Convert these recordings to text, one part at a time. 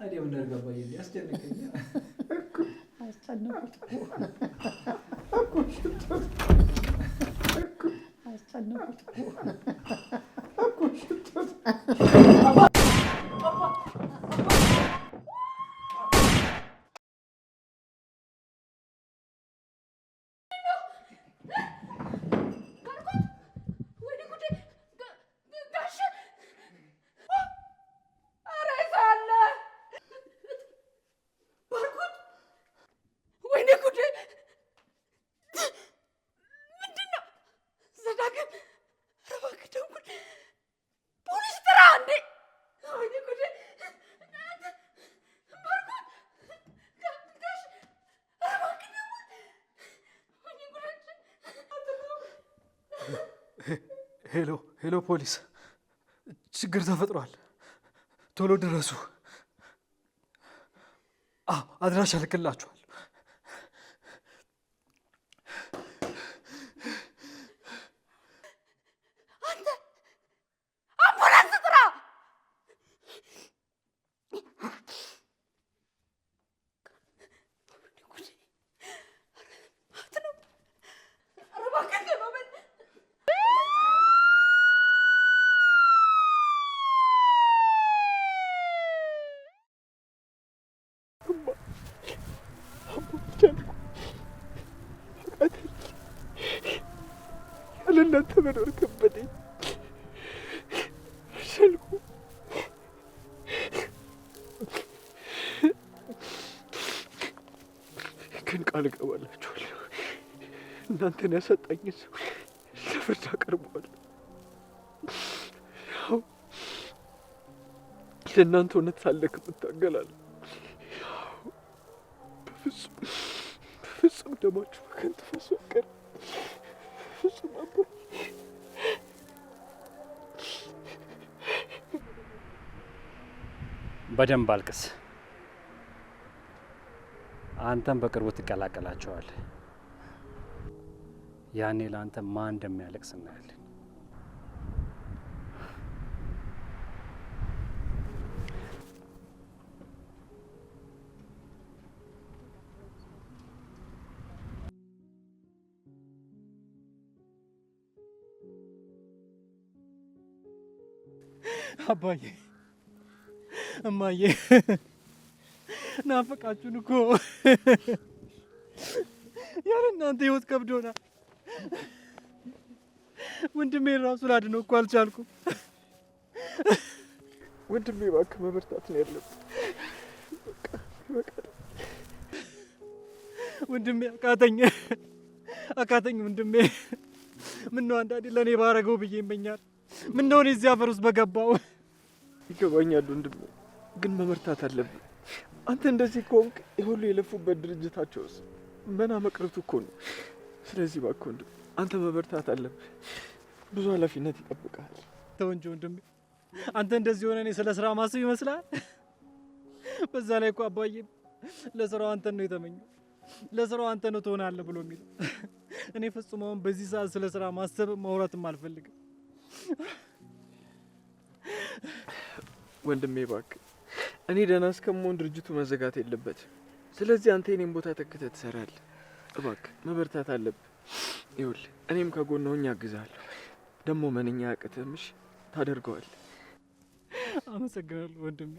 ታዲያ ምን አርጋባዬ ያስጨነቀኝ አስጨነቁት ሄሎ ፖሊስ ችግር ተፈጥሯል ቶሎ ድረሱ አድራሻ ልክላችኋል እናንተ መኖር ከበደኝ ሸልኩ ግን ቃል እገባላችኋለሁ እናንተን ያሳጣኝ ሰው ለፍርድ አቀርበዋለሁ ያው ለእናንተ እውነት ሳለክ እታገላለሁ በፍጹም ደማችሁ በከንቱ ፈሶ አይቀርም በፍጹም አባ በደንብ አልቅስ አንተም በቅርቡ ትቀላቀላቸዋለህ ያኔ ለአንተ ማን እንደሚያለቅስ እናያለን አባዬ እማዬ ናፈቃችሁን እኮ ያለ እናንተ ህይወት ከብዶናል ወንድሜን ራሱ ላድነው እኮ አልቻልኩም ወንድሜ እባክህ መበርታት ነው ያለብህ በቃ ወንድሜ አቃተኝ ወንድሜ ምነው አንዳንዴ ለእኔ ባረገው ብዬ ይመኛል ምነው እኔ እዚህ አፈር ውስጥ በገባው ይገባኛል ወንድሜ ግን መበርታት አለብህ አንተ እንደዚህ ከሆንክ የሁሉ የለፉበት ድርጅታቸውስ መና መቅረቱ እኮ ነው ስለዚህ እባክህ ወንድሜ አንተ መበርታት አለብህ ብዙ ኃላፊነት ይጠብቃል ተው እንጂ ወንድሜ አንተ እንደዚህ ሆነ እኔ ስለ ስራ ማስብ ይመስላል በዛ ላይ እኮ አባዬ ለስራው አንተን ነው የተመኘው ለስራው አንተ ነው ትሆናለህ ብሎ የሚለው እኔ ፍጹም አሁን በዚህ ሰዓት ስለ ስራ ማሰብ ማውራትም አልፈልግም ወንድሜ እባክህ እኔ ደህና እስከምሆን ድርጅቱ መዘጋት የለበትም ስለዚህ አንተ የኔን ቦታ ተክተህ ትሰራለህ እባክህ መበርታት አለብህ ይኸውልህ እኔም ከጎን ሆኜ አግዝሃለሁ ደግሞ ምንኛ ያቅትህም እሺ ታደርገዋለህ አመሰግናለሁ ወንድሜ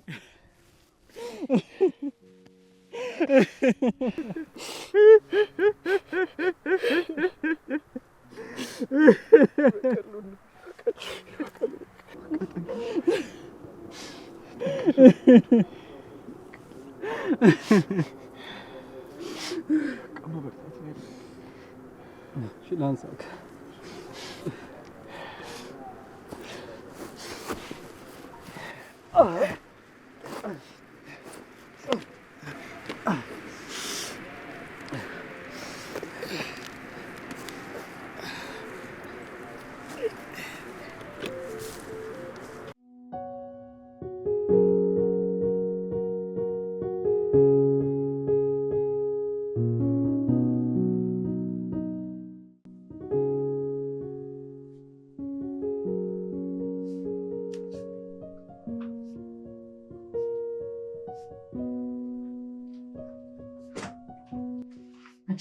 ላንሳክ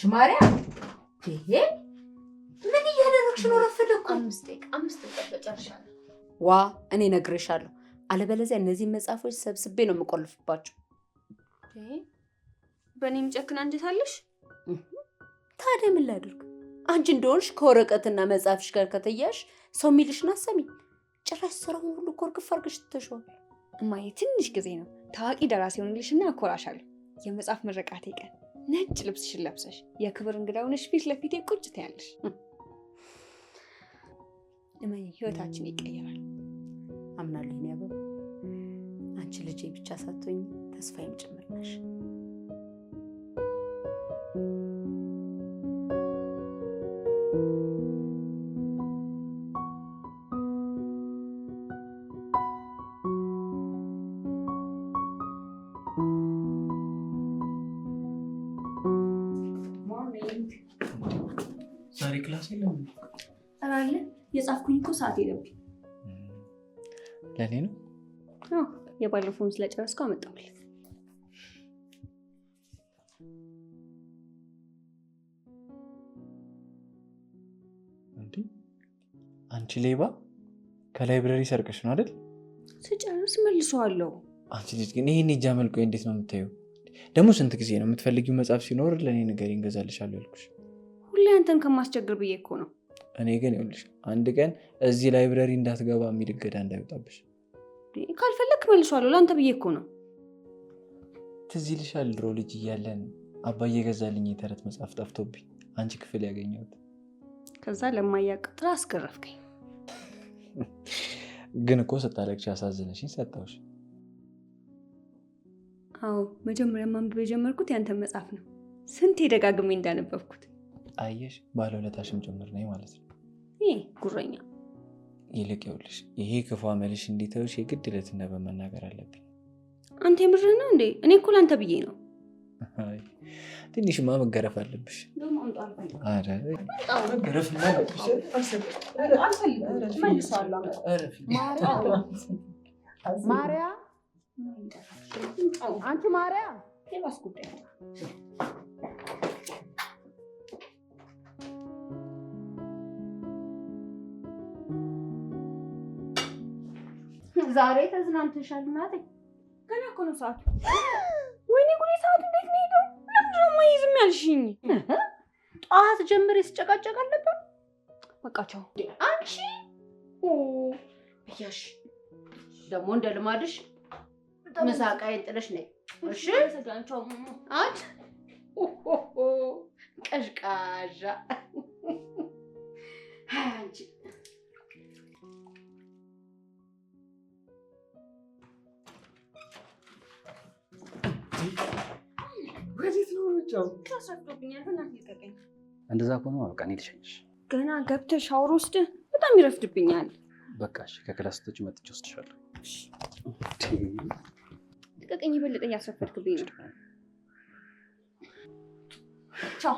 አንቺ ማርያም ይሄ ምን እያደረግሽ ነው? ረፈደኩ። 5 ደቂቃ በጨርሻለሁ። ዋ እኔ ነግሬሻለሁ። አለበለዚያ እነዚህ መጽሐፎች ሰብስቤ ነው የምቆልፍባቸው። በእኔም ጨክና እንዴት አለሽ? ታዲያ ምን ላድርግ? አንቺ እንደሆንሽ ከወረቀትና መጽሐፍሽ ጋር ከተያሽ ሰው የሚልሽን አሰሚ። ጭራሽ ስራውን ሁሉ ኮርክፍ አድርገሽ ትተሽዋል። እማዬ ትንሽ ጊዜ ነው። ታዋቂ ደራሲ ሆንልሽና እኮራሻለሁ። የመጽሐፍ ምረቃቴ ቀን ነጭ ልብስሽን ለብሰሽ የክብር እንግዳ ሆነሽ ፊት ለፊቴ ቁጭ ትያለሽ። እማዬ ህይወታችን ይቀየራል። አምናለሁ። እኔ አበባ አንቺ ልጄ ብቻ ሳትሆኝ ተስፋዬም ጭምር ነሽ። ዛሬ ክላስ የለም አላለ። የጻፍኩኝ እኮ ሰዓት የለብኝ። ለኔ ነው? አዎ የባለፈውን ስለጨረስኩ አመጣሁልህ። እንዴ አንቺ ሌባ ከላይብረሪ ሰርቀሽ ነው አይደል? ስጨርስ መልሰዋለሁ። አንቺ ልጅ ግን ይሄን እጃ መልቆ እንዴት ነው የምታየው? ደግሞ ስንት ጊዜ ነው የምትፈልጊው መጽሐፍ ሲኖር ለኔ ንገሪኝ እንገዛልሻለሁ ያልኩሽ? ሁሌ አንተን ከማስቸግር ብዬ እኮ ነው። እኔ ግን ይኸውልሽ አንድ ቀን እዚህ ላይብረሪ እንዳትገባ የሚል እገዳ እንዳይወጣብሽ። ካልፈለክ መልሰዋለሁ። ለአንተ ብዬ እኮ ነው። ትዝ ይልሻል ድሮ ልጅ እያለን አባዬ ገዛልኝ የተረት መጽሐፍ ጠፍቶብኝ አንቺ ክፍል ያገኘሁት። ከዛ ለማያቅጥራ አስገረፍከኝ። ግን እኮ ስታለቅሽ አሳዝነሽኝ ሰጠሁሽ። አዎ መጀመሪያ ማንበብ የጀመርኩት ያንተን መጽሐፍ ነው። ስንቴ ደጋግሜ እንዳነበብኩት። አየሽ ባለውለታሽም ጭምር ነኝ ማለት ነው። ይሄ ጉረኛ። ይልቅ ይኸውልሽ ይሄ ክፉ አመልሽ እንዲተውሽ የግድ ለትና በመናገር አለብኝ። አንተ የምርህ ነው እንዴ? እኔ እኮ ለአንተ ብዬ ነው። ትንሽማ መገረፍ አለብሽ። ማርያ አንቺ ማርያ የባስ ጉዳይ ነው። ዛሬ ተዝናንተሻል እናቴ? ገና እኮ ነው ሰዓቱ። ወይኔ ጉዴ ሰዓቱ እንዴት ነው ሄደው? ለምንድን ነው የማይ ዝም ያልሽኝ? ጠዋት ጀምሬ ስጨቃጨቅ አልነበር? በቃ ቻው። አንቺ ብያሽ ደግሞ እንደ ልማድሽ ምሳቃዬን ጥለሽ ነይ እሺ? አንቺ ቀዥቃዣ አንቺ ወዴት ነው የምትጫው? ታሰፍቶብኛል። በእናትህ ልቀቀኝ። እንደዛ ከሆነ በቃ እኔ ልሸኝሽ። ገና ገብተህ ሻወር ወስደህ በጣም ይረፍድብኛል። በቃ እሺ፣ ከክላስ ስትወጪ መጥቼ ወስድሻለሁ። ልቀቀኝ። የበለጠ እያስረፈድክብኝ ነው። ቻው።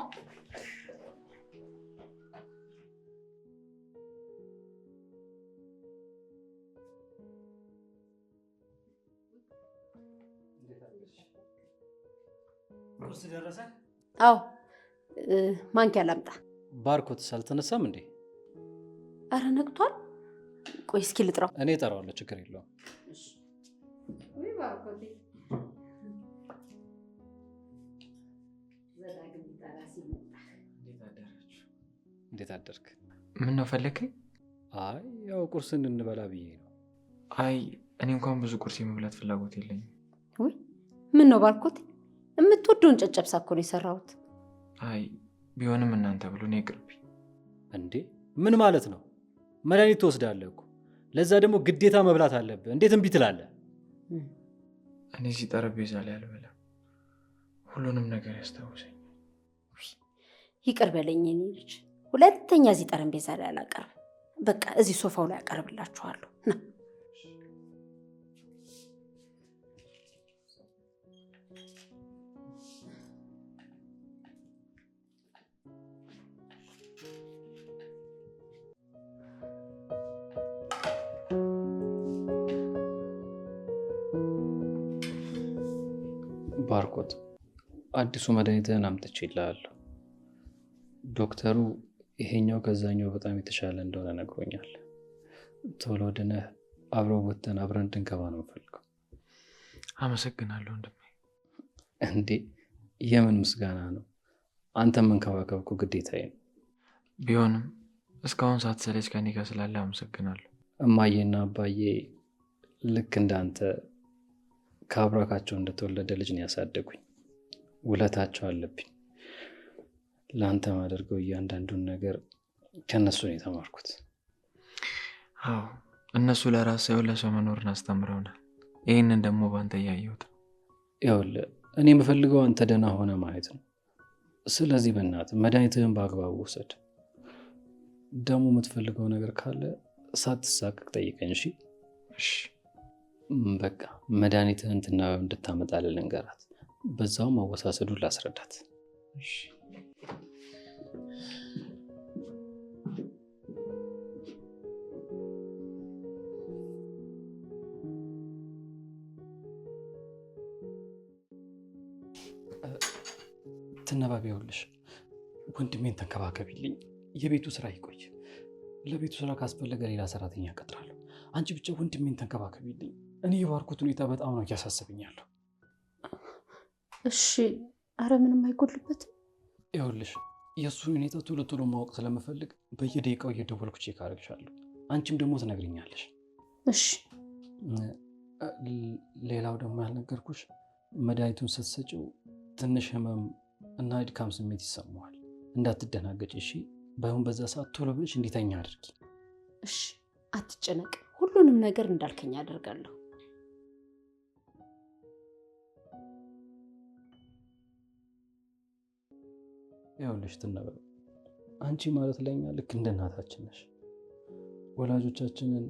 ቁርስ ደረሰ? አዎ ማንኪያ ላምጣ። ባርኮትስ አልተነሳም እንዴ? አረ ነቅቷል። ቆይ እስኪ ልጥራው። እኔ እጠራዋለሁ፣ ችግር የለውም። እንዴት አደርክ? ምን ነው ፈለከኝ? አይ ያው ቁርስን እንበላ ብዬ ነው። አይ እኔ እንኳን ብዙ ቁርስ የመብላት ፍላጎት የለኝም። ወይ ምን ነው ባርኮት? የምትወደውን ጨጨብሳ እኮ ነው የሰራሁት። አይ ቢሆንም እናንተ ብሎ ነው ይቅርብኝ። እንዴ ምን ማለት ነው? መድኃኒት ትወስዳለህ እኮ፣ ለዛ ደግሞ ግዴታ መብላት አለብህ። እንዴት እምቢ ትላለህ? እኔ እዚህ ጠረጴዛ ላይ አልበላም። ሁሉንም ነገር ያስታውሰኝ። ይቅር በለኝ የኔ ልጅ፣ ሁለተኛ እዚህ ጠረጴዛ ላይ አላቀርብ። በቃ እዚህ ሶፋው ላይ አቀርብላችኋለሁ። ና ባርኮት አዲሱ መድኃኒትህን አምጥቼልሃለሁ። ዶክተሩ ይሄኛው ከዛኛው በጣም የተሻለ እንደሆነ ነግሮኛል። ቶሎ ድነህ አብረው ወጥተን አብረን እንድንገባ ነው የምፈልገው። አመሰግናለሁ ወንድሜ። እንዴ የምን ምስጋና ነው? አንተም መንከባከብ እኮ ግዴታዬ ነው። ቢሆንም እስካሁን ሳትሰለች ከኔ ጋር ስላለ አመሰግናለሁ። እማዬና አባዬ ልክ እንዳንተ ከአብራካቸው እንደተወለደ ልጅ ነው ያሳደጉኝ። ውለታቸው አለብኝ። ለአንተ ማደርገው እያንዳንዱን ነገር ከእነሱ ነው የተማርኩት። አዎ እነሱ ለራስ ሳይሆን ለሰው መኖርን አስተምረውናል። ይህንን ደግሞ በአንተ እያየሁት ነው። ይኸውልህ እኔ የምፈልገው አንተ ደህና ሆነ ማየት ነው። ስለዚህ በእናትህ መድኃኒትህን በአግባቡ ውሰድ። ደግሞ የምትፈልገው ነገር ካለ ሳትሳቀቅ ጠይቀኝ። እሺ? እሺ። በቃ መድኃኒትህን ትናበብ እንድታመጣልህ ልንገራት፣ በዛውም አወሳሰዱን ላስረዳት። እሺ። ትነበብ፣ ይኸውልሽ ወንድሜን ተንከባከቢልኝ። የቤቱ ስራ ይቆይ። ለቤቱ ስራ ካስፈለገ ሌላ ሰራተኛ እቀጥራለሁ። አንቺ ብቻ ወንድሜን ተንከባከቢልኝ። እኔ የባርኮት ሁኔታ በጣም ነው እያሳሰብኛለሁ። እሺ። አረ ምንም አይጎልበትም። ይኸውልሽ የእሱን ሁኔታ ቶሎ ቶሎ ማወቅ ስለምፈልግ በየደቂቃው እየደወልኩ ቼክ አደርግሻለሁ። አንቺም ደግሞ ትነግሪኛለሽ። እሺ። ሌላው ደግሞ ያልነገርኩሽ መድኃኒቱን ስትሰጪው ትንሽ ህመም እና ድካም ስሜት ይሰማዋል። እንዳትደናገጭ እሺ? ባይሆን በዛ ሰዓት ቶሎ ብለሽ እንዲተኛ አድርጊ። እሺ፣ አትጨነቅ። ሁሉንም ነገር እንዳልከኝ አደርጋለሁ። ይኸውልሽ ትነበብ፣ አንቺ ማለት ለኛ ልክ እንደ እናታችን ነሽ። ወላጆቻችንን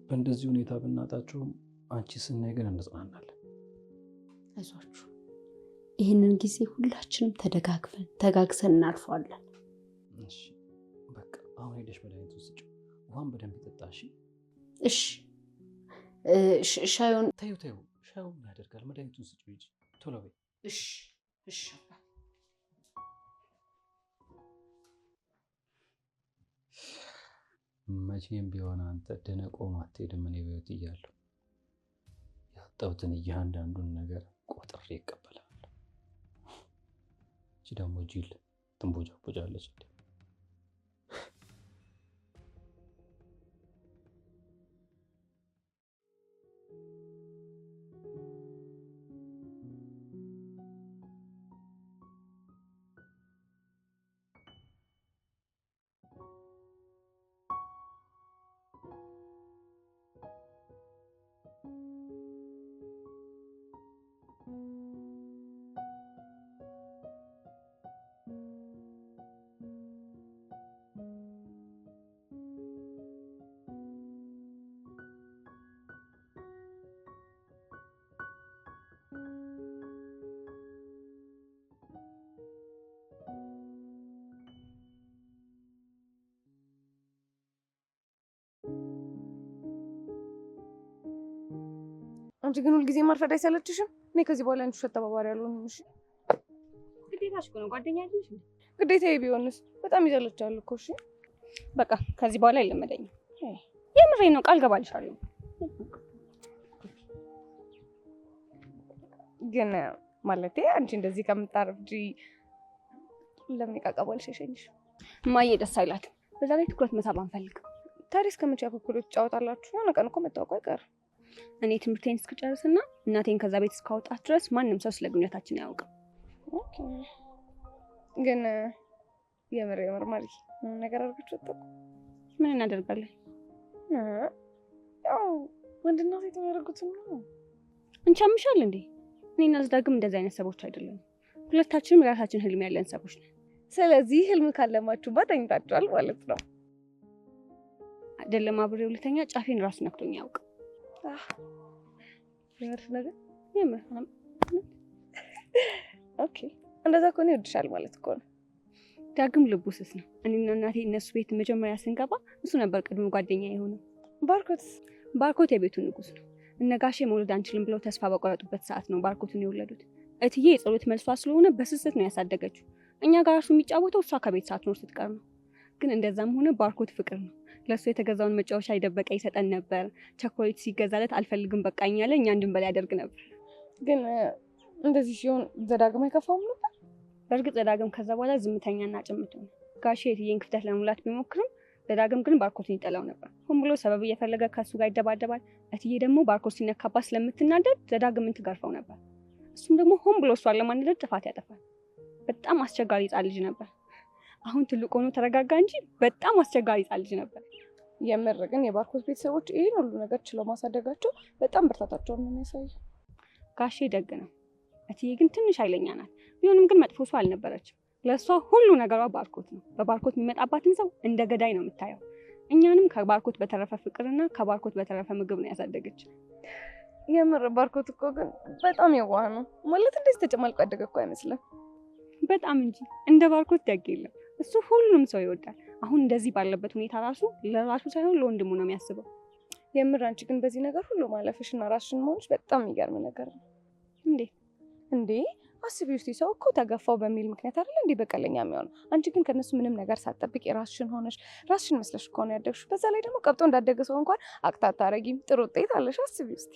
በእንደዚህ ሁኔታ ብናጣቸውም አንቺ ስናይ ግን እንጽናናለን። አይዟችሁ፣ ይህንን ጊዜ ሁላችንም ተጋግዘን እናልፈዋለን። እሺ በቃ አሁን ሄደሽ መድኃኒቱን ስጪው። ውሃን በደንብ ይጠጣ። እሺ? እሺ። ሻዩን ተይው፣ ሻዩን ያደርጋል። መድኃኒቱን ስጪው ሂጂ፣ ቶሎ በይ። እሺ። እሺ። መቼም ቢሆን አንተ ድነህ ቆመህ አትሄድም። እኔ በሕይወት እያለሁ ያጣሁትን እያንዳንዱን ነገር ቆጥሬ ይቀበላል። እቺ ደግሞ ጅል ትንቦጫቦጫለች። አንቺ ግን ሁልጊዜ ማርፈድ አይሰለችሽም? እኔ ከዚህ በኋላ አንቺ ተባባሪ አልሆንም። እሺ ግዴታሽ እኮ ነው ጓደኛ አይደለሽ? ግዴታዬ ቢሆንስ በጣም ይሰለቻል እኮ። እሺ በቃ ከዚህ በኋላ አይለመደኝም። የምሬን ነው፣ ቃል ገባልሻለሁ። ግን ማለቴ አንቺ እንደዚህ ከምታረፍጂ ለምን ይቃቀባል ሸሸኝሽ? እማዬ ደስ አይላትም። በዛ ላይ ትኩረት መሳብ አንፈልግም። ታዲያ እስከመቼ አኩኩሎች ትጫወታላችሁ? የሆነ ቀን እኮ መታወቁ አይቀርም። እኔ ትምህርቴን እስክጨርስና እናቴን ከዛ ቤት እስካወጣት ድረስ ማንም ሰው ስለ ግንኙነታችን አያውቅም። ግን የምር ማሪ ነገር አድርጋችሁ ወጣ። ምን እናደርጋለን? ያው ወንድና ሴት የሚያደርጉትን ነው። አንቺ አምሻል እንዴ? እኔና ዝዳግም እንደዚህ አይነት ሰዎች አይደለም። ሁለታችንም የራሳችን ህልም ያለን ሰዎች ነን። ስለዚህ ህልም ካለማችሁባት ተኝታችኋል ማለት ነው አይደለም? አብሬው ልተኛ ጫፌን ራሱ ነክቶኝ ያውቅ። የምር ነገር የምር ኦኬ። እንደዛ ከሆነ ይወድሻል ማለት እኮ ነው። ዳግም ልቡ ስስ ነው። እኔና እናቴ እነሱ ቤት መጀመሪያ ስንገባ እሱ ነበር ቅድሞ ጓደኛ የሆነው። ባርኮት የቤቱ ንጉስ ነው። እነጋሼ መውለድ አንችልም ብለው ተስፋ በቆረጡበት ሰዓት ነው ባርኮትን የወለዱት። እትዬ የጸሎት መልሷ ስለሆነ በስስት ነው ያሳደገችው። እኛ ጋር እሱ የሚጫወተው እሷ ከቤት ሳትኖር ስትቀር ነው። ግን እንደዛም ሆነ ባርኮት ፍቅር ነው። ለእሱ የተገዛውን መጫወቻ የደበቀ ይሰጠን ነበር። ቸኮሌት ሲገዛለት አልፈልግም በቃኝ ያለ እኛ እንድንበላ ያደርግ ነበር። ግን እንደዚህ ሲሆን ዘዳግም አይከፋውም ነበር? በእርግጥ ዘዳግም ከዛ በኋላ ዝምተኛና ጭምት ነው። ጋሼ የትዬን ክፍተት ለመሙላት ቢሞክርም ዘዳግም ግን ባርኮትን ይጠላው ነበር። ሆን ብሎ ሰበብ እየፈለገ ከሱ ጋር ይደባደባል። እትዬ ደግሞ ባርኮት ሲነካባት ስለምትናደድ ዘዳግምን ትገርፈው ነበር። እሱም ደግሞ ሆን ብሎ እሷን ለማናደድ ጥፋት ያጠፋል። በጣም አስቸጋሪ ሕፃን ልጅ ነበር። አሁን ትልቅ ሆኖ ተረጋጋ እንጂ በጣም አስቸጋሪ ሕፃን ልጅ ነበር። የምር ግን የባርኮት ቤተሰቦች ይህን ሁሉ ነገር ችለው ማሳደጋቸው በጣም ብርታታቸውን ነው የሚያሳየው። ጋሼ ደግ ነው። እትዬ ግን ትንሽ ኃይለኛ ናት። ቢሆንም ግን መጥፎ ሰው አልነበረችም። ለእሷ ሁሉ ነገሯ ባርኮት ነው። በባርኮት የሚመጣባትን ሰው እንደ ገዳይ ነው የምታየው። እኛንም ከባርኮት በተረፈ ፍቅርና ከባርኮት በተረፈ ምግብ ነው ያሳደገች። የምር ባርኮት እኮ ግን በጣም የዋህ ነው። ማለት እንደዚህ ተጨማልቆ ያደገ እኮ አይመስልም። በጣም እንጂ እንደ ባርኮት ደግ የለም። እሱ ሁሉንም ሰው ይወዳል። አሁን እንደዚህ ባለበት ሁኔታ ራሱ ለራሱ ሳይሆን ለወንድሙ ነው የሚያስበው። የምር አንቺ ግን በዚህ ነገር ሁሉ ማለፍሽና ራስሽን መሆንሽ በጣም የሚገርም ነገር ነው። እንዴ አስቢ ውስጥ ሰው እኮ ተገፋው በሚል ምክንያት አይደል እንዴ በቀለኛ የሚሆነው? አንቺ ግን ከነሱ ምንም ነገር ሳትጠብቂ ራስሽን ሆነሽ ራስሽን መስለሽ እኮ ነው ያደግሽው። በዛ ላይ ደግሞ ቀብጦ እንዳደገ ሰው እንኳን አክታ አታረጊም። ጥሩ ውጤት አለሽ። አስቢ ውስጥ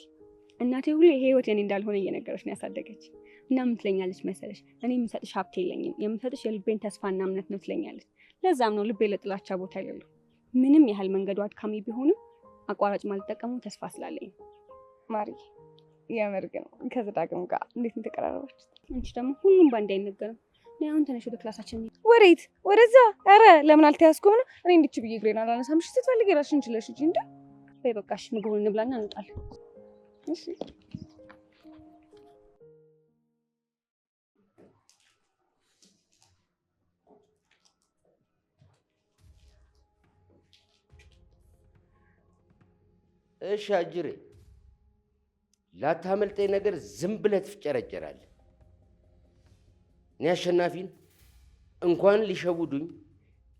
እናቴ ሁሉ ይሄ ህይወት የኔ እንዳልሆነ እየነገረች ነው ያሳደገች። እና ምን ትለኛለች መሰለሽ? እኔ የምሰጥሽ ሀብት የለኝም፣ የምሰጥሽ የልቤን ተስፋና እምነት ነው ትለኛለች። ለዛም ነው ልቤ ለጥላቻ ቦታ የሌለው። ምንም ያህል መንገዱ አድካሚ ቢሆንም አቋራጭ ማልጠቀሙ ተስፋ ስላለኝ ነው። ማሪ የምር ግን ከዘዳግም ጋር እንዴት ነው ተቀራረባችሁት? አንቺ ደግሞ ሁሉም ባንዴ አይነገርም። አሁን ተነሽ ወደ ክላሳችን። ወዴት? ወደዛ? ኧረ ለምን አልተያዝኩም ነው? እኔ እንድች ብዬ እግሬን አላነሳምሽ። ስትፈልጊ እራስሽን ችለሽ እንጂ እንደ በይ በቃሽ፣ ምግቡን እንብላና እንውጣለን። እሺ እሺ አጅሬ፣ ላታመልጠኝ ነገር ዝም ብለህ ትፍጨረጨራለህ። እኔ አሸናፊን እንኳን ሊሸውዱኝ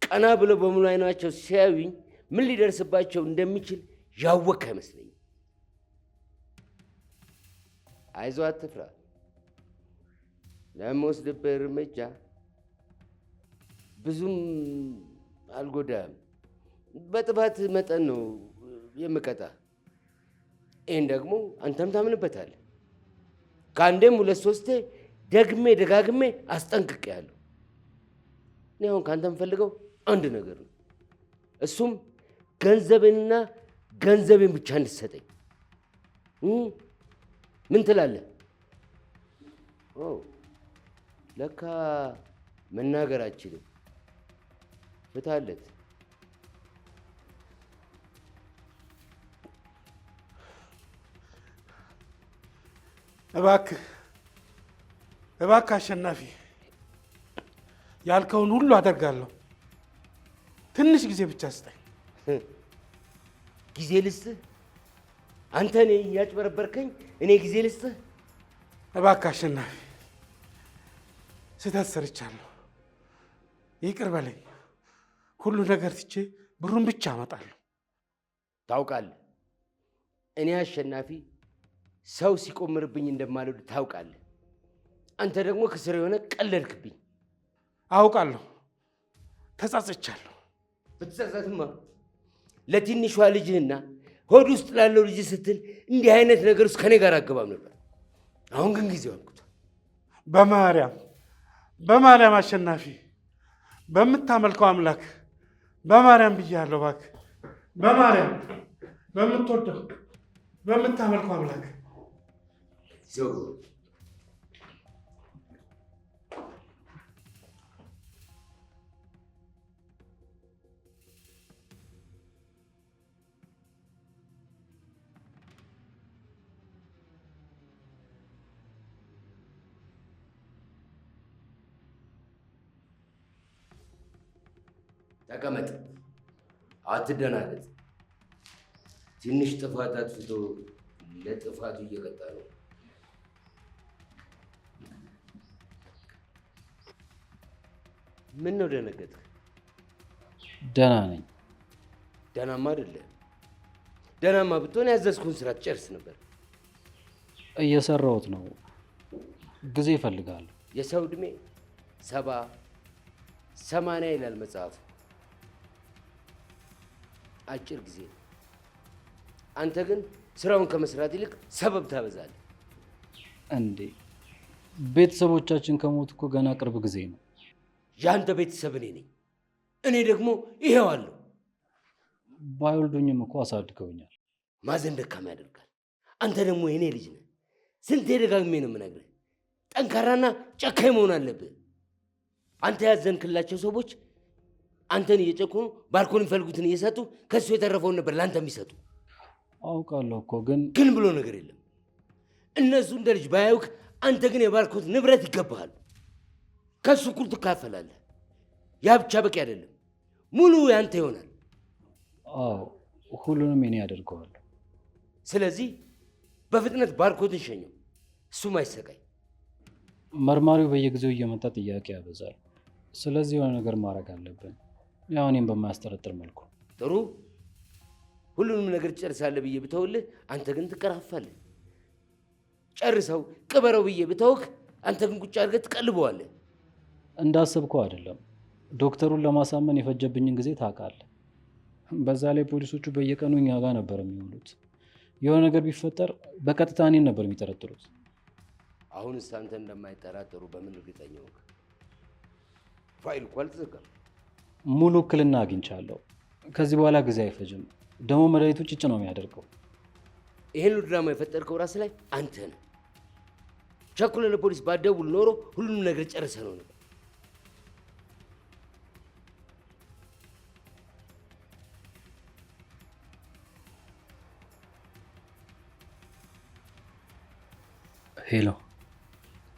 ቀና ብለው በሙሉ አይናቸው ሲያዩኝ ምን ሊደርስባቸው እንደሚችል ያወቅህ አይመስለኝም። አይዞህ፣ አትፍራ። ለምወስድብህ እርምጃ ብዙም አልጎዳም። በጥፋት መጠን ነው የምቀጣህ። ይህን ደግሞ አንተም ታምንበታለህ። ከአንዴም ሁለት ሶስቴ ደግሜ ደጋግሜ አስጠንቅቄያለሁ። እኔ አሁን ከአንተ የምፈልገው አንድ ነገር ነው። እሱም ገንዘብንና ገንዘቤን ብቻ እንድትሰጠኝ። ምን ትላለህ? ለካ መናገር አችልም። ፍታለት። እባክህ አሸናፊ፣ ያልከውን ሁሉ አደርጋለሁ። ትንሽ ጊዜ ብቻ ስጠኝ። ጊዜ ልስጥህ? አንተ እኔ እያጭበረበርከኝ እኔ ጊዜ ልስጥህ? እባክህ አሸናፊ፣ ስህተት ሰርቻለሁ። ይቅር በለኝ። ሁሉ ነገር ትቼ ብሩን ብቻ አመጣለሁ። ታውቃለህ፣ እኔ አሸናፊ ሰው ሲቆምርብኝ እንደማልወድ ታውቃለህ። አንተ ደግሞ ከስር የሆነ ቀለድክብኝ። አውቃለሁ፣ ተጸጽቻለሁ። ብትጸጸትማ ለትንሿ ልጅህና ሆድ ውስጥ ላለው ልጅ ስትል እንዲህ አይነት ነገር ውስጥ ከኔ ጋር አገባም ነበር። አሁን ግን ጊዜው አልኩት። በማርያም አሸናፊ፣ በምታመልከው አምላክ በማርያም ብያለሁ። እባክህ በማርያም፣ በምትወደው በምታመልከው አምላክ ሰው ተቀመጥ፣ አትደናገጥ። ትንሽ ጥፋት አጥፍቶ ለጥፋቱ እየቀጣ ነው። ምን ነው ደነገጥክ? ደህና ነኝ። ደህናማ አይደለም። ደህናማ ብትሆን ያዘዝኩን ስራ ትጨርስ ነበር። እየሰራሁት ነው። ጊዜ እፈልጋለሁ። የሰው ዕድሜ 70 80 ይላል መጽሐፉ። አጭር ጊዜ ነው። አንተ ግን ስራውን ከመስራት ይልቅ ሰበብ ታበዛለህ። እንዴ ቤተሰቦቻችን ከሞቱ እኮ ገና ቅርብ ጊዜ ነው። የአንተ ቤተሰብ እኔ ነኝ። እኔ ደግሞ ይሄው አለሁ። ባይወልዱኝም እኮ አሳድገውኛል። ማዘን ደካማ ያደርጋል። አንተ ደግሞ የኔ ልጅ ነህ። ስንቴ ደጋግሜ ነው የምነግርህ፣ ጠንካራና ጨካኝ መሆን አለብህ። አንተ ያዘንክላቸው ሰዎች አንተን እየጨኮኑ ባርኮን የሚፈልጉትን እየሰጡ ከሱ የተረፈውን ነበር ለአንተ የሚሰጡ። አውቃለሁ እኮ ግን ብሎ ነገር የለም። እነሱ እንደ ልጅ ባያዩክ፣ አንተ ግን የባርኮት ንብረት ይገባሃል። ከሱ እኩል ትካፈላለህ። ያ ብቻ በቂ አይደለም፣ ሙሉ ያንተ ይሆናል። አዎ ሁሉንም እኔ ያደርገዋለሁ። ስለዚህ በፍጥነት ባርኮትን ሸኘው፣ እሱም አይሰቃይ። መርማሪው በየጊዜው እየመጣ ጥያቄ ያበዛል። ስለዚህ የሆነ ነገር ማድረግ አለብን፣ ያው እኔም በማያስጠረጥር መልኩ። ጥሩ፣ ሁሉንም ነገር ትጨርሳለህ ብዬ ብተውልህ፣ አንተ ግን ትቀራፋለህ። ጨርሰው ቅበረው ብዬ ብተውክ፣ አንተ ግን ቁጭ አድርገህ ትቀልበዋለህ። እንዳሰብከው አይደለም። ዶክተሩን ለማሳመን የፈጀብኝን ጊዜ ታውቃለህ። በዛ ላይ ፖሊሶቹ በየቀኑ እኛ ጋር ነበር የሚውሉት። የሆነ ነገር ቢፈጠር በቀጥታ እኔን ነበር የሚጠረጥሩት። አሁንስ አንተ እንደማይጠራጠሩ በምን እርግጠኛ ሆንክ? ፋይል እኮ አልተዘጋም። ሙሉ ውክልና አግኝቻለሁ። ከዚህ በኋላ ጊዜ አይፈጅም። ደግሞ መድኃኒቱ ጭጭ ነው የሚያደርገው። ይሄን ድራማ የፈጠርከው ራስ ላይ አንተ ነህ። ቸኩለህ ለፖሊስ ባትደውል ኖሮ ሁሉንም ነገር ጨርሰህ ነው ነበር። ሄሎ፣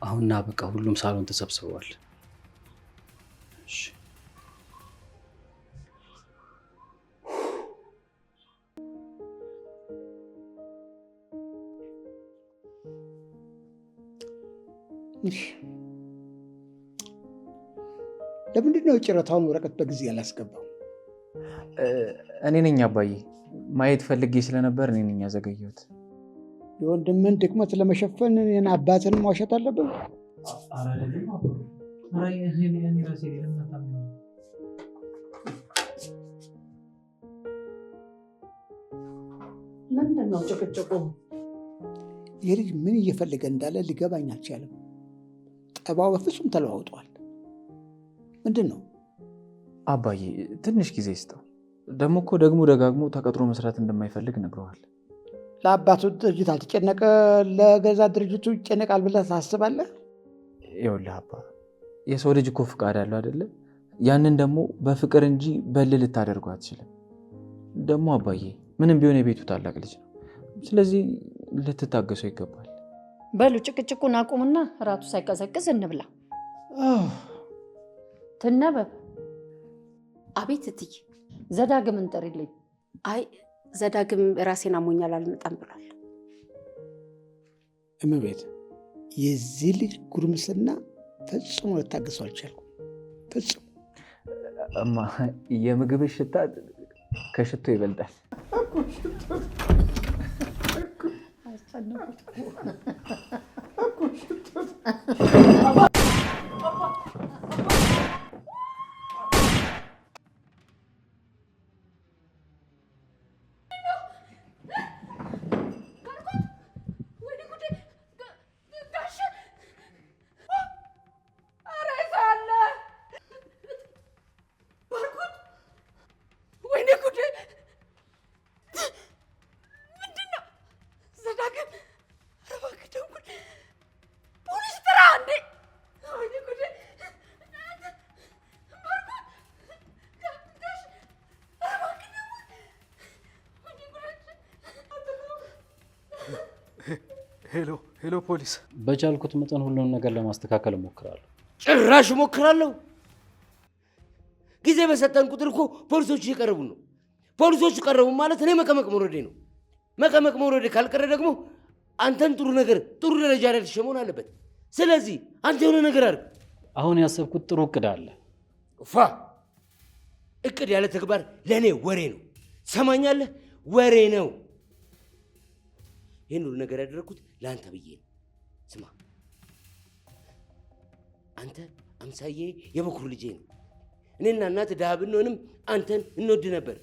አሁን ና በቃ፣ ሁሉም ሳሎን ተሰብስበዋል። እሺ ለምንድን ነው የጨረታውን ወረቀት በጊዜ ያላስገባው? እኔ ነኝ አባዬ። ማየት ፈልጌ ስለነበር እኔ ነኝ ያዘገየሁት። የወንድምን ድክመት ለመሸፈን እኔን አባትን ማውሸት አለብን? ምንድን ነው ጭቅጭቁ? ይህ ልጅ ምን እየፈለገ እንዳለ ሊገባኝ አልቻለም። ጠባው በፍጹም ተለዋውጧል። ምንድን ነው አባዬ? ትንሽ ጊዜ ይስጠው። ደግሞ እኮ ደጋግሞ ተቀጥሮ መስራት እንደማይፈልግ ነግረዋል። ለአባቱ ድርጅት አልተጨነቀ፣ ለገዛ ድርጅቱ ይጨነቃል ብለህ ታስባለህ? ይኸውልህ አባ፣ የሰው ልጅ እኮ ፍቃድ አለው አይደለ? ያንን ደግሞ በፍቅር እንጂ በልህ ልታደርገው አትችልም። ደግሞ አባዬ ምንም ቢሆን የቤቱ ታላቅ ልጅ ነው። ስለዚህ ልትታገሰው ይገባል። በሉ ጭቅጭቁን አቁምና እራቱ ሳይቀዘቅዝ እንብላ። ትነበብ። አቤት እትዬ። ዘዳግምን ጥሪልኝ። አይ ዘዳግም ራሴን አሞኛል አልመጣም ብሏል። እመቤት፣ የዚህ ልጅ ጉርምስና ፈጽሞ ልታገሰው አልቻልኩም። ፈጽሞ እማ፣ የምግብ ሽታ ከሽቶ ይበልጣል። ሄሎ ፖሊስ። በቻልኩት መጠን ሁሉንም ነገር ለማስተካከል እሞክራለሁ። ጭራሽ እሞክራለሁ? ጊዜ በሰጠን ቁጥር እኮ ፖሊሶቹ እየቀረቡ ነው። ፖሊሶቹ ቀረቡ ማለት እኔ መቀመቅ መውረዴ ነው። መቀመቅ መውረዴ ካልቀረ ደግሞ አንተን ጥሩ ደረጃ ላይ መሆን አለበት። ስለዚህ አንተ የሆነ ነገር አድርግ። አሁን ያሰብኩት ጥሩ እቅድ አለ። እቅድ ያለ ተግባር ለእኔ ወሬ ነው። ሰማኛለህ? ወሬ ነው። ይህን ሁሉ ነገር ያደረግኩት ለአንተ ብዬ ነው። ስማ፣ አንተ አምሳዬ የበኩር ልጄ ነው። እኔና እናት ድሃ ብንሆንም አንተን እንወድ ነበር።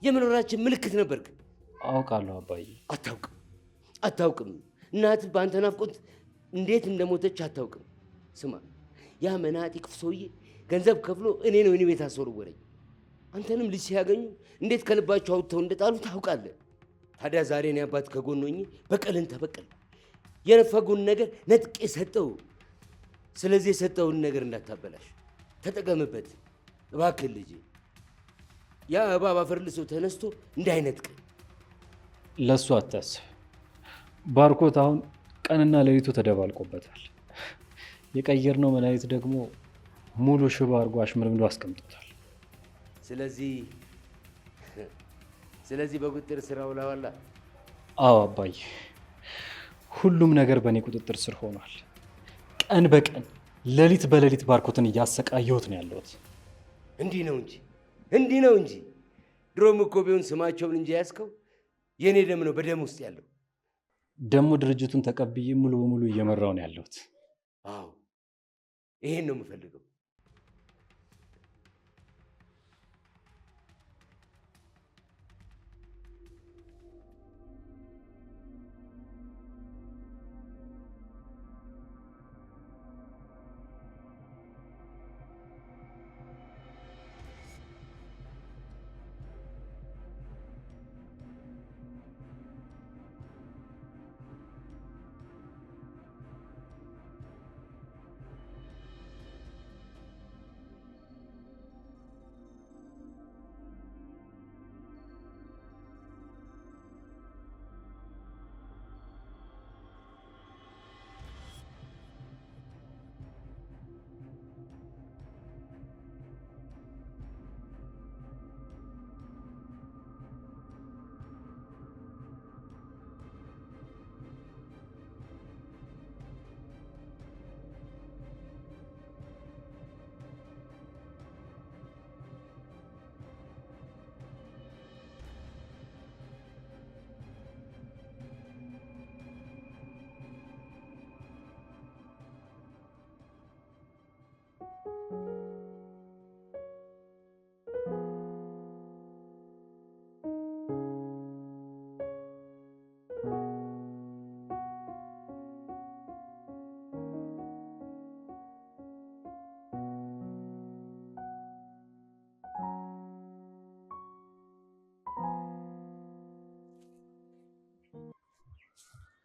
የመኖራችን ምልክት ነበርክ። አውቃለሁ አባዬ። አታውቅም። እናት በአንተ ናፍቆት እንዴት እንደሞተች አታውቅም። ስማ፣ ያ መናጢ ክፉ ሰውዬ ገንዘብ ከፍሎ እኔ ነው እኔ ቤት አስወረወረኝ። አንተንም ልጅ ሲያገኙ እንዴት ከልባቸው አውጥተው እንደጣሉ ታውቃለህ። ታዲያ ዛሬ እኔ አባት ከጎን ሆኜ በቀልን ተበቀል። የነፈጉን ነገር ነጥቄ ሰጠው። ስለዚህ የሰጠውን ነገር እንዳታበላሽ ተጠቀምበት እባክህ ልጅ። ያ እባብ አፈር ልሶ ተነስቶ እንዳይነጥቅ። ለእሱ አታስብ። ባርኮት አሁን ቀንና ሌሊቱ ተደባልቆበታል። የቀየርነው መድኃኒት ደግሞ ሙሉ ሽባ አድርጎ አሽመድምዶ አስቀምጦታል። ስለዚህ በቁጥጥር ስር አውለዋላ? አዎ አባዬ፣ ሁሉም ነገር በእኔ ቁጥጥር ስር ሆኗል። ቀን በቀን ሌሊት በሌሊት ባርኮትን እያሰቃየሁት ነው ያለሁት። እንዲህ ነው እንጂ ድሮም እኮ ቢሆን ስማቸውን እንጂ ያዝከው የእኔ ደም ነው በደም ውስጥ ያለው። ደግሞ ድርጅቱን ተቀብዬ ሙሉ በሙሉ እየመራው ነው ያለሁት። አዎ ይሄን ነው የምፈልገው።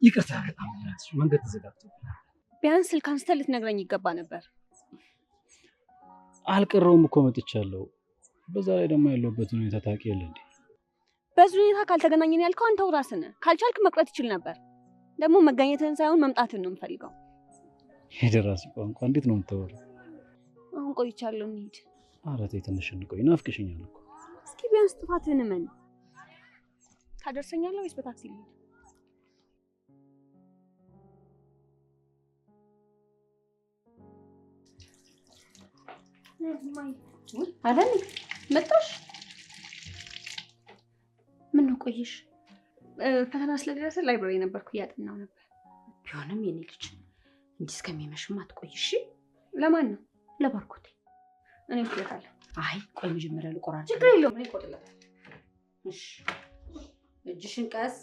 ይቅርታ፣ በጣም መንገድ ተዘጋግቶ። ቢያንስ ስልክ አንስተህ ልትነግረኝ ይገባ ነበር። አልቀረውም እኮ መጥቻለሁ። በዛ ላይ ደግሞ ያለሁበት ሁኔታ ታውቂ የለ እንዴ? በዚህ ሁኔታ ካልተገናኘን ያልከው አንተው ራስህ ነህ። ካልቻልክ መቅረት ይችል ነበር። ደግሞ መገኘትህን ሳይሆን መምጣትህን ነው የምፈልገው። የደራሲ ቋንቋ እንዴት ነው የምታወራው? አሁን ቆይቻለሁ፣ እንሂድ። ኧረ ተይ ትንሽ እንቆይ፣ ናፍቅሽኛል እኮ። እስኪ ቢያንስ ጥፋትህን እመን። ታደርሰኛለህ ወይስ በታክሲ ልሂድ? አይደል መጣሽ? ምን ነው ቆየሽ? ፈተና ስለደረሰ ላይብራሪ ነበርኩ፣ እያጠናሁ ነበር። ቢሆንም የኔ ልጅ እንዲህ እስከሚመሽም አትቆይሽ። ለማን ነው? ለባርኮቴ። እኔ እወስድለታለሁ። አይ ቆይ መጀመሪያ ልቆራጭ። ችግር የለውም፣ እኔ እቆርጥለታለሁ። እሺ እጅሽን ቀስ።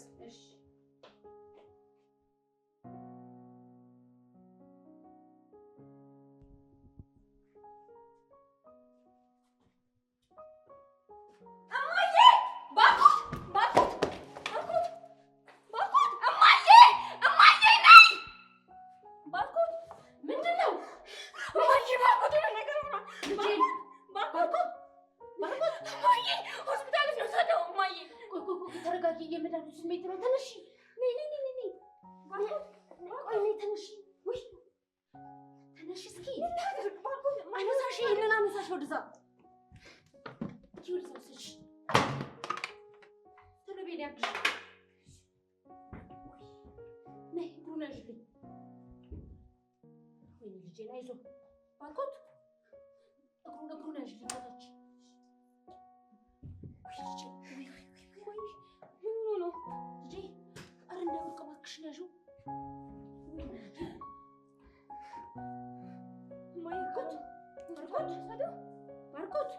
ባርኮት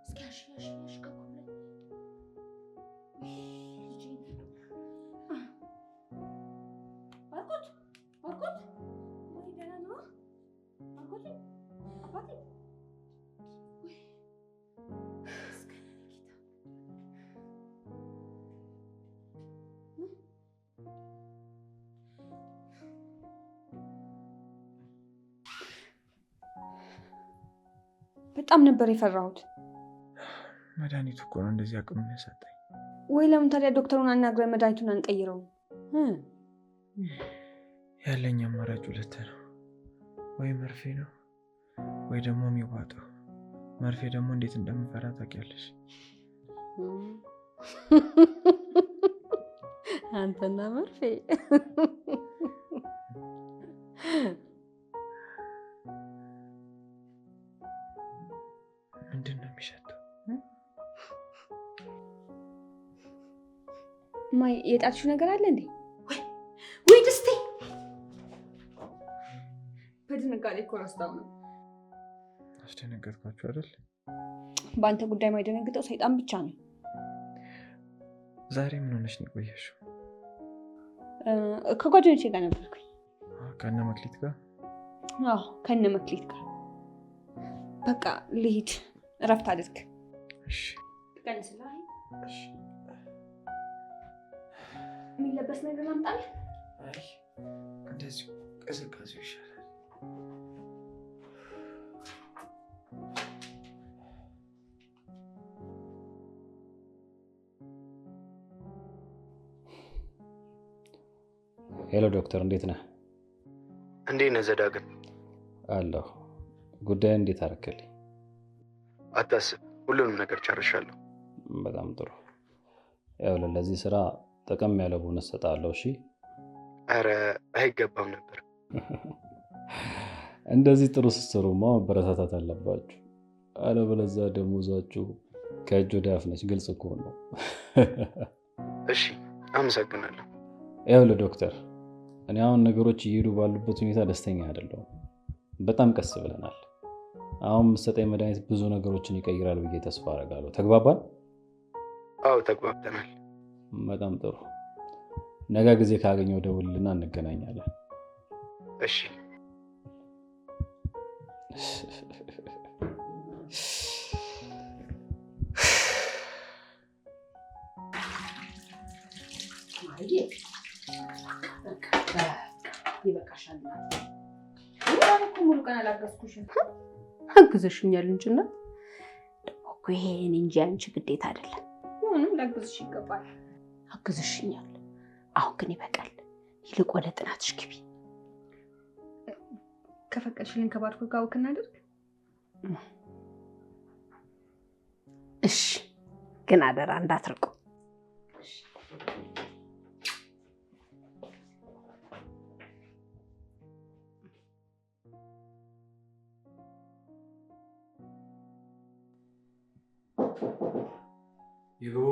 እስኪ ያሽ ከኩለ ባርኮት ወይ ደህና ነው ባርኮት አባቴ በጣም ነበር የፈራሁት። መድኃኒቱ እኮ ነው እንደዚህ አቅም የሚያሳጣኝ። ወይ ለምን ታዲያ ዶክተሩን አናግረን መድኃኒቱን አንቀይረውም? ያለኝ አማራጭ ሁለት ነው። ወይ መርፌ ነው ወይ ደግሞ የሚዋጠው። መርፌ ደግሞ እንዴት እንደምፈራ ታውቂያለሽ። አንተና መርፌ ምንድን ነው የሚሸተው? ማይ የጣልሽው ነገር አለ እንዴ? ወይ ደስቴ በድንጋጤ እኮ ረስታው ነው። አስደነገጥኳችሁ አይደል? በአንተ ጉዳይ ማይደነግጠው ሰይጣን ብቻ ነው። ዛሬ ምን ሆነሽ ነው የቆየሽው? ከጓደኞቼ ጋር ነበርኩኝ። ከነ መክሊት ጋር? አዎ ከነ መክሊት ጋር። በቃ ልሂድ፣ እረፍት አድርግ። እሺ ትቀንስልህ? እሺ የሚለበስ ነገር ላምጣልህ? አይ እንደዚሁ ቅዝቃዜው ይሻላል። ሄሎ ዶክተር፣ እንዴት ነህ? እንዴት ነህ ዘዳግም? አለሁ። ጉዳይ እንዴት አደረክልኝ? አታስብ፣ ሁሉንም ነገር ጨርሻለሁ። በጣም ጥሩ። ያው ለዚህ ስራ ጠቀም ያለ ቦነስ ሰጣለሁ። እሺ። አረ አይገባም ነበር። እንደዚህ ጥሩ ስትሰሩማ መበረታታት አለባችሁ። አለበለዚያ ደሞዛችሁ ከእጅ ወደ አፍ ነች። ግልጽ እኮ ነው። እሺ አመሰግናለሁ። ያው ዶክተር፣ እኔ አሁን ነገሮች እየሄዱ ባሉበት ሁኔታ ደስተኛ አይደለሁም። በጣም ቀስ ብለናል። አሁን የምትሰጠኝ መድኃኒት ብዙ ነገሮችን ይቀይራል ብዬ ተስፋ አደርጋለሁ። ተግባባን? አዎ ተግባብተናል። በጣም ጥሩ። ነገ ጊዜ ካገኘው ደውልና እንገናኛለን። እሺ። ይበቃሻል። ሙሉ ቀን አላገዝኩሽም። አግዘሽኛል እንጂ እናት። ደግሞ እኮ ይሄ እኔ እንጂ አንቺ ግዴታ አይደለም። ምንም ላግዝሽ ይገባል። አግዘሽኛል። አሁን ግን ይበቃል። ይልቅ ወደ ጥናትሽ ግቢ። ከፈቀድሽልኝ ከባርኮት ጋር ወክ እናድርግ? እሺ፣ ግን አደራ እንዳትርቁ። ይግቡ።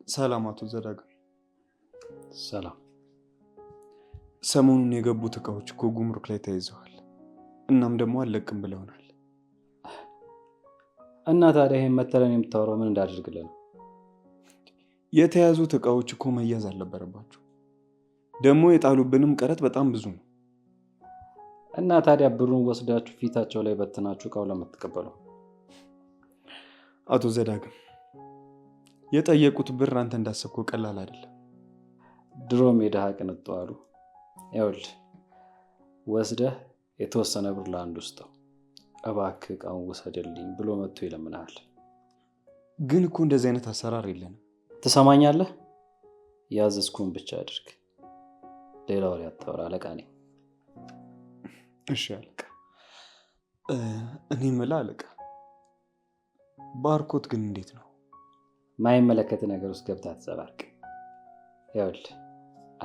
ሰላም አቶ ዘዳግም። ሰላም። ሰሞኑን የገቡት እቃዎች እኮ ጉምሩክ ላይ ተይዘዋል። እናም ደግሞ አለቅም ብለውናል። እና ታዲያ ይሄን መተለን የምታወራው ምን እንዳደርግልን? የተያዙት እቃዎች እኮ መያዝ አልነበረባቸው። ደግሞ የጣሉብንም ቀረጥ በጣም ብዙ ነው። እና ታዲያ ብሩን ወስዳችሁ ፊታቸው ላይ በትናችሁ እቃው ለምትቀበለው? አቶ ዘዳግም የጠየቁት ብር አንተ እንዳሰብከው ቀላል አይደለም። ድሮም የድሃ ቅንጡ አሉ። ይኸውልህ ወስደህ የተወሰነ ብር ለአንዱ ስጠው፣ እባክህ እቃውን ውሰድልኝ ብሎ መጥቶ ይለምናል። ግን እኮ እንደዚህ አይነት አሰራር የለንም። ትሰማኛለህ? ያዘዝኩን ብቻ አድርግ። ሌላ ወሬ አታወራ። አለቃ ነኝ። እሺ አለቃ። እኔ የምልህ አለቃ፣ ባርኮት ግን እንዴት ነው? ማይመለከት ነገር ውስጥ ገብታ አትዘባርቅ። ይኸውልህ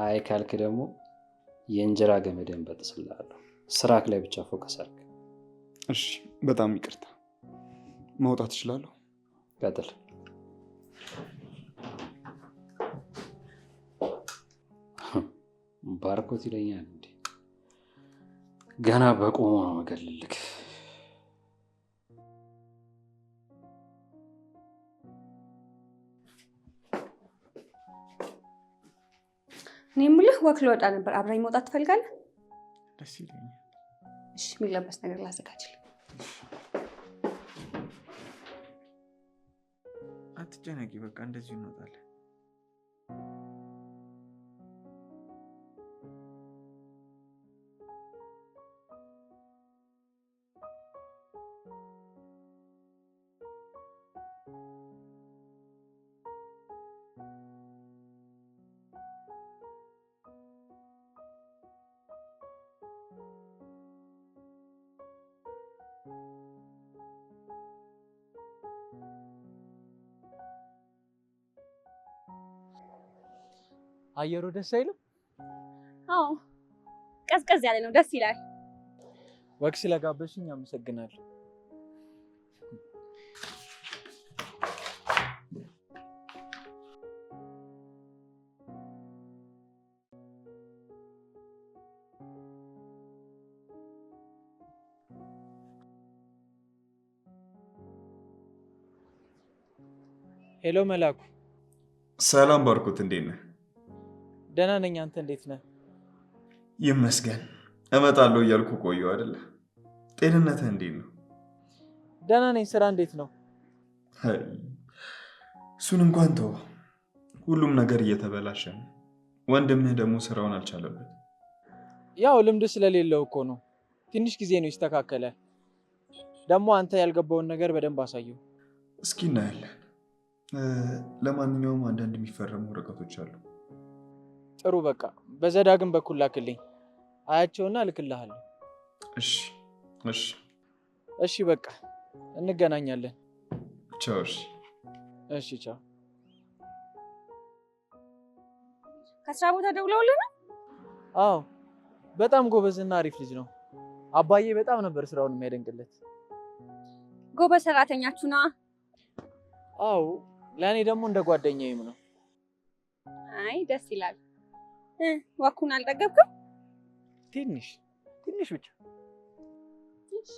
አይ ካልክ ደግሞ የእንጀራ ገመድን በጥስልሃለሁ። ስራክ ላይ ብቻ ፎከስ አድርግ። እሺ በጣም ይቅርታ። መውጣት እችላለሁ? ቀጥል። ባርኮት ይለኛል እንዴ? ገና በቆሞ ነው መገልልክ። እኔ የምልህ ወክ ልወጣ ነበር። አብራኝ መውጣት ትፈልጋለህ? ደስ ይለኛል። እሺ፣ የሚለበስ ነገር ላዘጋጅልህ። አትጨነቂ፣ በቃ እንደዚሁ እንወጣለን። አየሩ ደስ አይልም? አዎ ቀዝቀዝ ያለ ነው፣ ደስ ይላል። ወክ ስለጋበዝሽኝ አመሰግናለሁ። ሄሎ መላኩ። ሰላም ባርኮት፣ እንዴት ነህ? ደህና ነኝ። አንተ እንዴት ነህ? ይመስገን። እመጣለሁ እያልኩ ቆየሁ አይደለ? ጤንነትህ እንዴት ነው? ደህና ነኝ። ስራ እንዴት ነው? እሱን እንኳን ተው፣ ሁሉም ነገር እየተበላሸ ነው። ወንድምህ ደግሞ ስራውን አልቻለበት። ያው ልምድ ስለሌለው እኮ ነው። ትንሽ ጊዜ ነው ይስተካከላል። ደግሞ አንተ ያልገባውን ነገር በደንብ አሳየው። እስኪ እናያለን። ለማንኛውም አንዳንድ የሚፈረሙ ወረቀቶች አሉ። ጥሩ፣ በቃ በዘዳግም በኩል ላክልኝ። አያቸውና እልክልሃለሁ። እሺ እሺ እሺ፣ በቃ እንገናኛለን። ቻው። እሺ እሺ፣ ቻው። ከስራ ቦታ ደውለውልህ ነው? አዎ፣ በጣም ጎበዝና አሪፍ ልጅ ነው። አባዬ በጣም ነበር ስራውን የሚያደንቅለት። ጎበዝ ሰራተኛችሁ ነዋ። አዎ፣ ለእኔ ደግሞ እንደ ጓደኛዬም ነው። አይ ደስ ይላል። ዋኩን አልጠገብክም? ትንሽ ትንሽ ብቻ። እሺ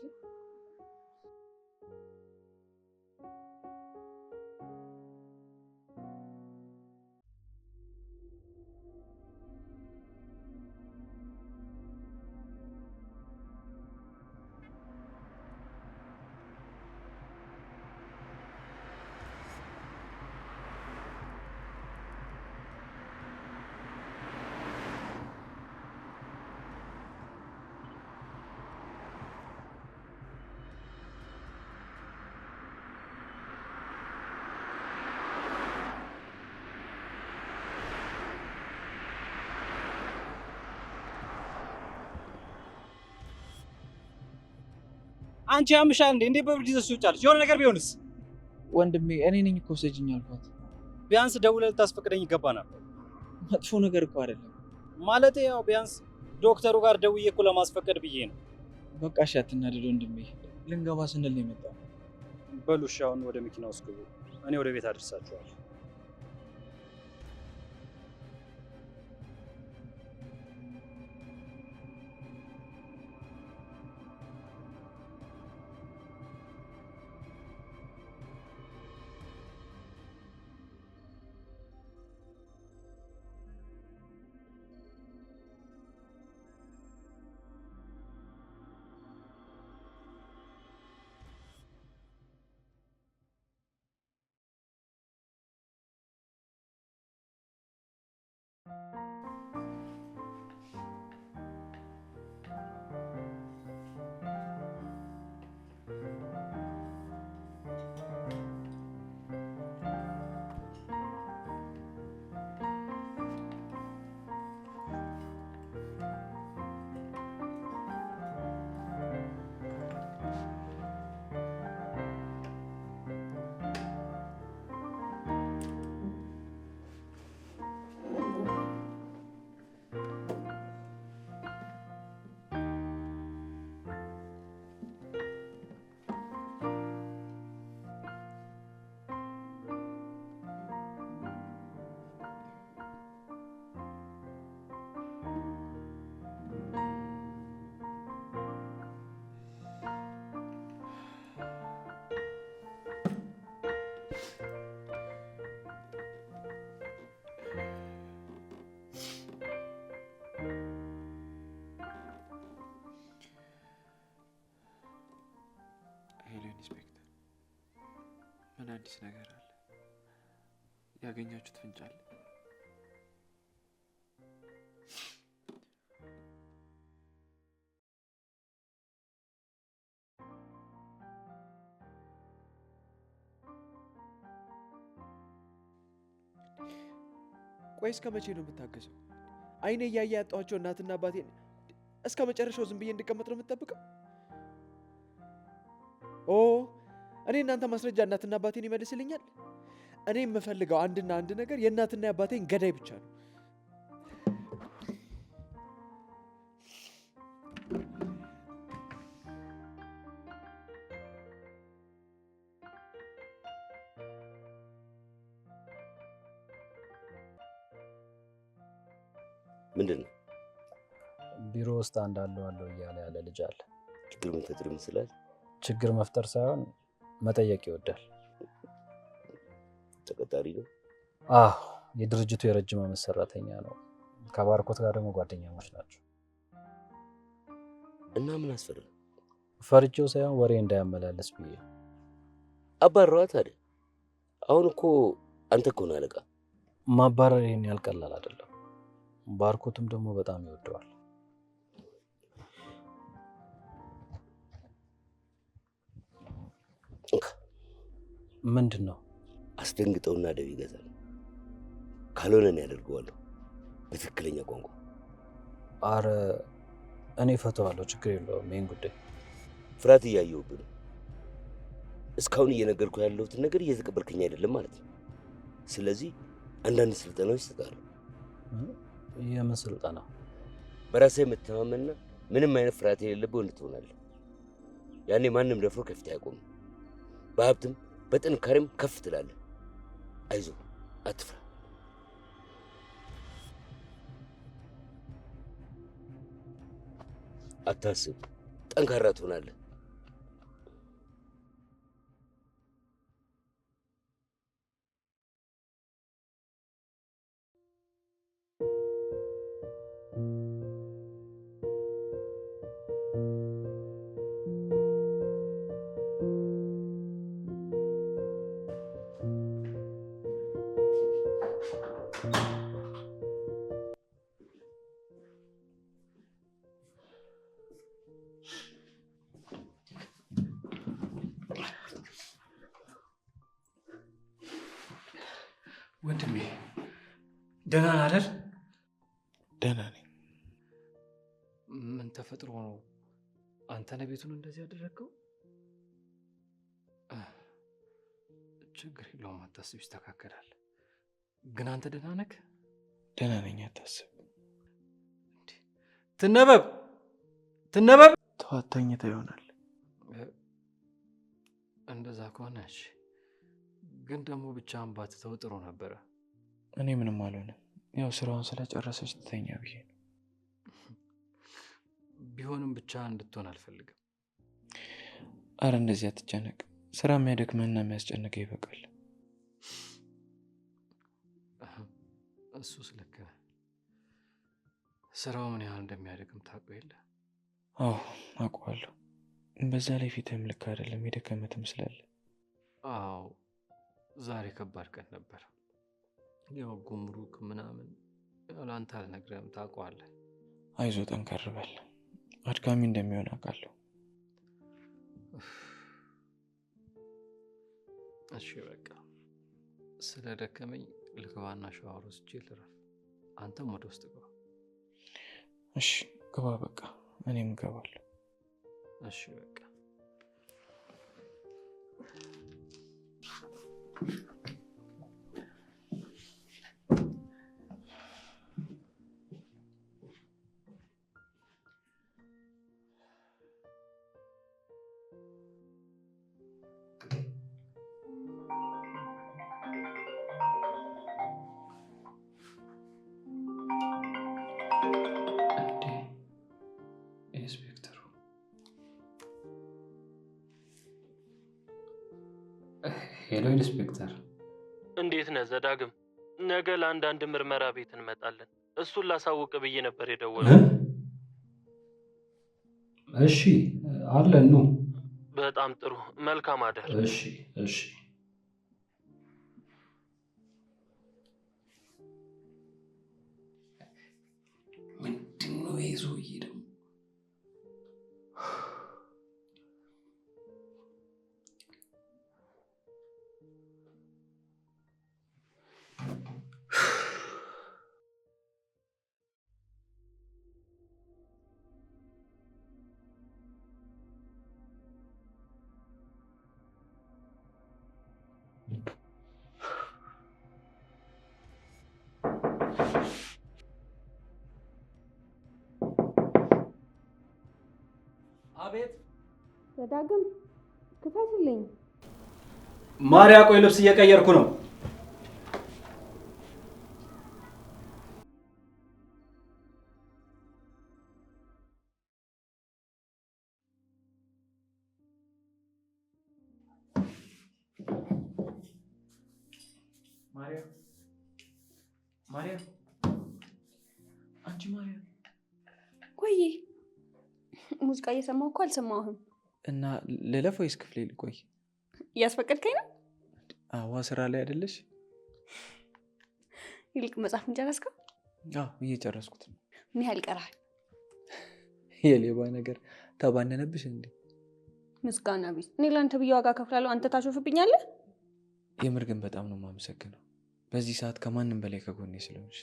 አንቺ ያምሻል እንዴ? እንዴ በብርድ ይዘሽ ትወጫለሽ? የሆነ ነገር ቢሆንስ? ወንድሜ እኔ ነኝ እኮ ውሰጂኝ አልኳት። ቢያንስ ደውለህ ልታስፈቅደኝ ይገባ ነበር። መጥፎ ነገር እኮ አይደለም። ማለት ያው ቢያንስ ዶክተሩ ጋር ደውዬ እኮ ለማስፈቀድ ብዬ ነው። በቃ እሺ፣ አትናደድ ወንድሜ። ልንገባ ስንል ነው የመጣው። በሉ እሺ፣ አሁን ወደ መኪና ውስጥ ግቡ። እኔ ወደ ቤት አደርሳችኋለሁ። ምን አዲስ ነገር አለ? ያገኛችሁት ፍንጭ አለ? ቆይ እስከ መቼ ነው የምታገሰው? አይኔ እያየ ያጣኋቸው እናትና አባቴን እስከ መጨረሻው ዝም ብዬ እንድቀመጥ ነው የምትጠብቀው? ኦ እኔ እናንተ ማስረጃ እናትና አባቴን ይመልስልኛል? እኔ የምፈልገው አንድና አንድ ነገር የእናትና የአባቴን ገዳይ ብቻ ነው። ምንድን ነው? ቢሮ ውስጥ አንድ አለው እያለ ያለ ልጅ አለ። ችግር መፍጠር ይመስላል። ችግር መፍጠር ሳይሆን መጠየቅ ይወዳል። ተቀጣሪ ነው? አዎ፣ የድርጅቱ የረጅም ዓመት ሰራተኛ ነው። ከባርኮት ጋር ደግሞ ጓደኛሞች ናቸው። እና ምን አስፈራ? ፈርቼው ሳይሆን ወሬ እንዳያመላለስ ብዬ አባረዋ። ታዲያ አሁን እኮ አንተ እኮ ነህ አለቃ። ማባረር ይሄን ያህል ቀላል አይደለም። ባርኮትም ደግሞ በጣም ይወደዋል። ምንድን ነው? አስደንግጠውና ደብ ይገዛል። ካልሆነ እኔ ያደርገዋለሁ በትክክለኛ ቋንቋ። አረ እኔ ፈተዋለሁ፣ ችግር የለውም። ይህን ጉዳይ ፍርሃት እያየሁብህ ነው። እስካሁን እየነገርኩህ ያለሁትን ነገር እየተቀበልከኝ አይደለም ማለት ነው። ስለዚህ አንዳንድ ስልጠናዎች ይሰጣሉ። የምን ስልጠና? በራስህ የምትተማመንና ምንም አይነት ፍርሃት የሌለብህ ወንድ ትሆናለህ። ያኔ ማንም ደፍሮ ከፊት አይቆምም። በሀብትም በጥንካሬም ከፍ ትላለህ። አይዞህ፣ አትፍራ። አታስብ፣ ጠንካራ ትሆናለህ። ወንድሜ ደህና ነህ አይደል? ደህና ነኝ። ምን ተፈጥሮ ነው? አንተ ነህ ቤቱን እንደዚህ ያደረግከው? ችግር የለውም፣ አታስብ፣ ይስተካከላል። ግን አንተ ደህና ነህ? ደህና ነኝ፣ አታስብ። ትነበብ ትነበብ። ተዋት፣ ተኝታ ይሆናል። እንደዛ ከሆነ እሺ። ግን ደግሞ ብቻህን ባትተው ጥሩ ነበረ። እኔ ምንም አልሆንም። ያው ስራውን ስለጨረሰች ትተኛ ብዬ ነው። ቢሆንም ብቻህን እንድትሆን አልፈልግም። አረ እንደዚህ አትጨነቅ። ስራ የሚያደክመህና የሚያስጨንቀህ ይበቃል። እሱስ ልክ ነህ። ስራው ምን ያህል እንደሚያደክም ታውቀው የለ? አዎ አውቀዋለሁ። በዛ ላይ ፊትህም ልክ አይደለም፣ የደከመህ ትመስላለህ። አዎ ዛሬ ከባድ ቀን ነበር። ያው ጉምሩክ ምናምን ለአንተ አልነግረህም፣ ታውቀዋለህ። አይዞህ፣ ጠንከር በል። አድካሚ እንደሚሆን አውቃለሁ። እሺ በቃ ስለደከመኝ ልግባና ሻወር ወስጄ ልረፍ። አንተም ወደ ውስጥ ግባ። እሺ ግባ። በቃ እኔም እገባለሁ። እሺ በቃ ኢንስፔክተሩ ሄሎ ኢንስፔክተር፣ እንዴት ነህ ዘዳግም? ነገ ለአንዳንድ ምርመራ ቤት እንመጣለን። እሱን ላሳውቅ ብዬ ነበር የደወለው። እሺ አለን ኑ። በጣም ጥሩ፣ መልካም አደር። እሺ እሺ ነው ይሄ ሰውዬ ደግሞ? አቤት ዳግም ክፈትልኝ። ማርያ፣ ቆይ ልብስ እየቀየርኩ ነው። ማርያ ማርያ፣ አንቺ ማርያ። ቆይ ሙዚቃ እየሰማሁ እኮ አልሰማሁም። እና ልለፍ ወይስ ክፍሌ ልቆይ? እያስፈቀድከኝ ነው? አዋ፣ ስራ ላይ አይደለሽ? ይልቅ መጽሐፉን ጨረስከው? አዎ፣ እየጨረስኩት ነው። ምን ያህል ይቀርሃል? የሌባ ነገር ተባነነብሽ እንዴ? ምስጋና ቢስ። እኔ ለአንተ ብዬ ዋጋ ከፍላለሁ፣ አንተ ታሾፍብኛለህ? የምር ግን በጣም ነው የማመሰግነው፣ በዚህ ሰዓት ከማንም በላይ ከጎኔ ስለሆንሽ።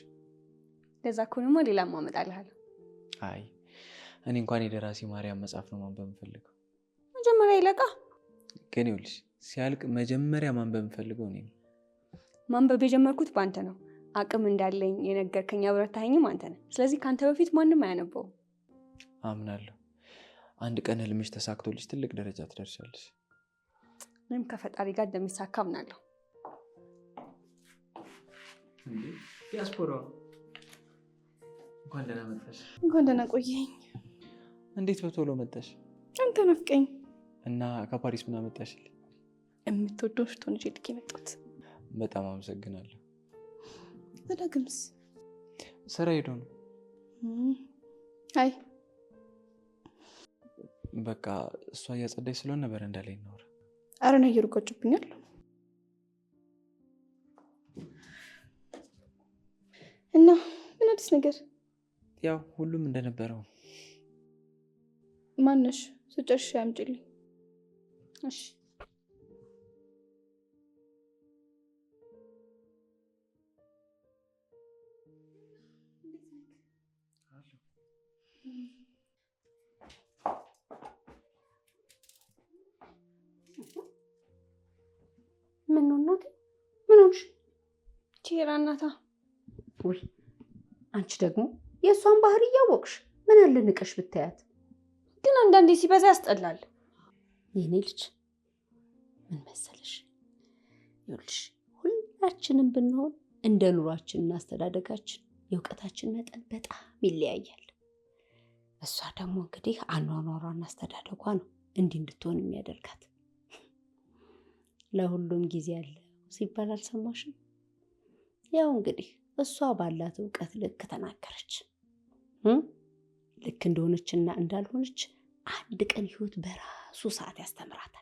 ለዛ ከሆነማ ሌላም አመጣልሃለሁ። አይ እኔ እንኳን የደራሲ ማርያም መጽሐፍ ነው ማንበብ የምፈልገው። መጀመሪያ ይለቃ። ግን ይኸውልሽ ሲያልቅ መጀመሪያ ማንበብ የምፈልገው እኔ ነው። ማንበብ የጀመርኩት በአንተ ነው። አቅም እንዳለኝ የነገርከኝ ያበረታኸኝም አንተ ነህ። ስለዚህ ከአንተ በፊት ማንም አያነበውም። አምናለሁ። አንድ ቀን ህልምሽ ተሳክቶልሽ ትልቅ ደረጃ ትደርሻለሽ። እኔም ከፈጣሪ ጋር እንደሚሳካ አምናለሁ። ዲያስፖራ እንኳን ደህና መጣሽ። እንኳን ደህና ቆየኝ። እንዴት በቶሎ መጣሽ? አንተ ናፍቀኝ። እና ከፓሪስ ምን አመጣሽልኝ? የምትወደው ሽቶ ልጅ ልክ የመጣሁት። በጣም አመሰግናለሁ። ዳግምስ ስራ ሄዶ ነው? አይ በቃ እሷ እያጸዳች ስለሆነ በረንዳ ላይ እናወራ። አረ ነገር ቆጭብኛል። እና ምን አዲስ ነገር? ያው ሁሉም እንደነበረው። ማነሽ? ስጨርሽ አምጪልኝ። እሺ ምን ነው እናቴ? ምን ሆንሽ? ቼራ እናታ። ወይ አንቺ ደግሞ የእሷን ባህሪ እያወቅሽ ምን አለ ንቀሽ ብታያት። ግን አንዳንዴ ሲበዛ ያስጠላል። የኔ ልጅ ምን መሰለሽ፣ ይኸውልሽ ሁላችንም ብንሆን እንደ ኑሯችንና አስተዳደጋችን የእውቀታችን መጠን በጣም ይለያያል። እሷ ደግሞ እንግዲህ አኗኗሯና አስተዳደጓ ነው እንዲህ እንድትሆን የሚያደርጋት። ለሁሉም ጊዜ አለ ሲባል አልሰማሽም? ያው እንግዲህ እሷ ባላት እውቀት ልክ ተናገረች። ልክ እንደሆነችና እንዳልሆነች አንድ ቀን ህይወት በራሱ ሰዓት ያስተምራታል።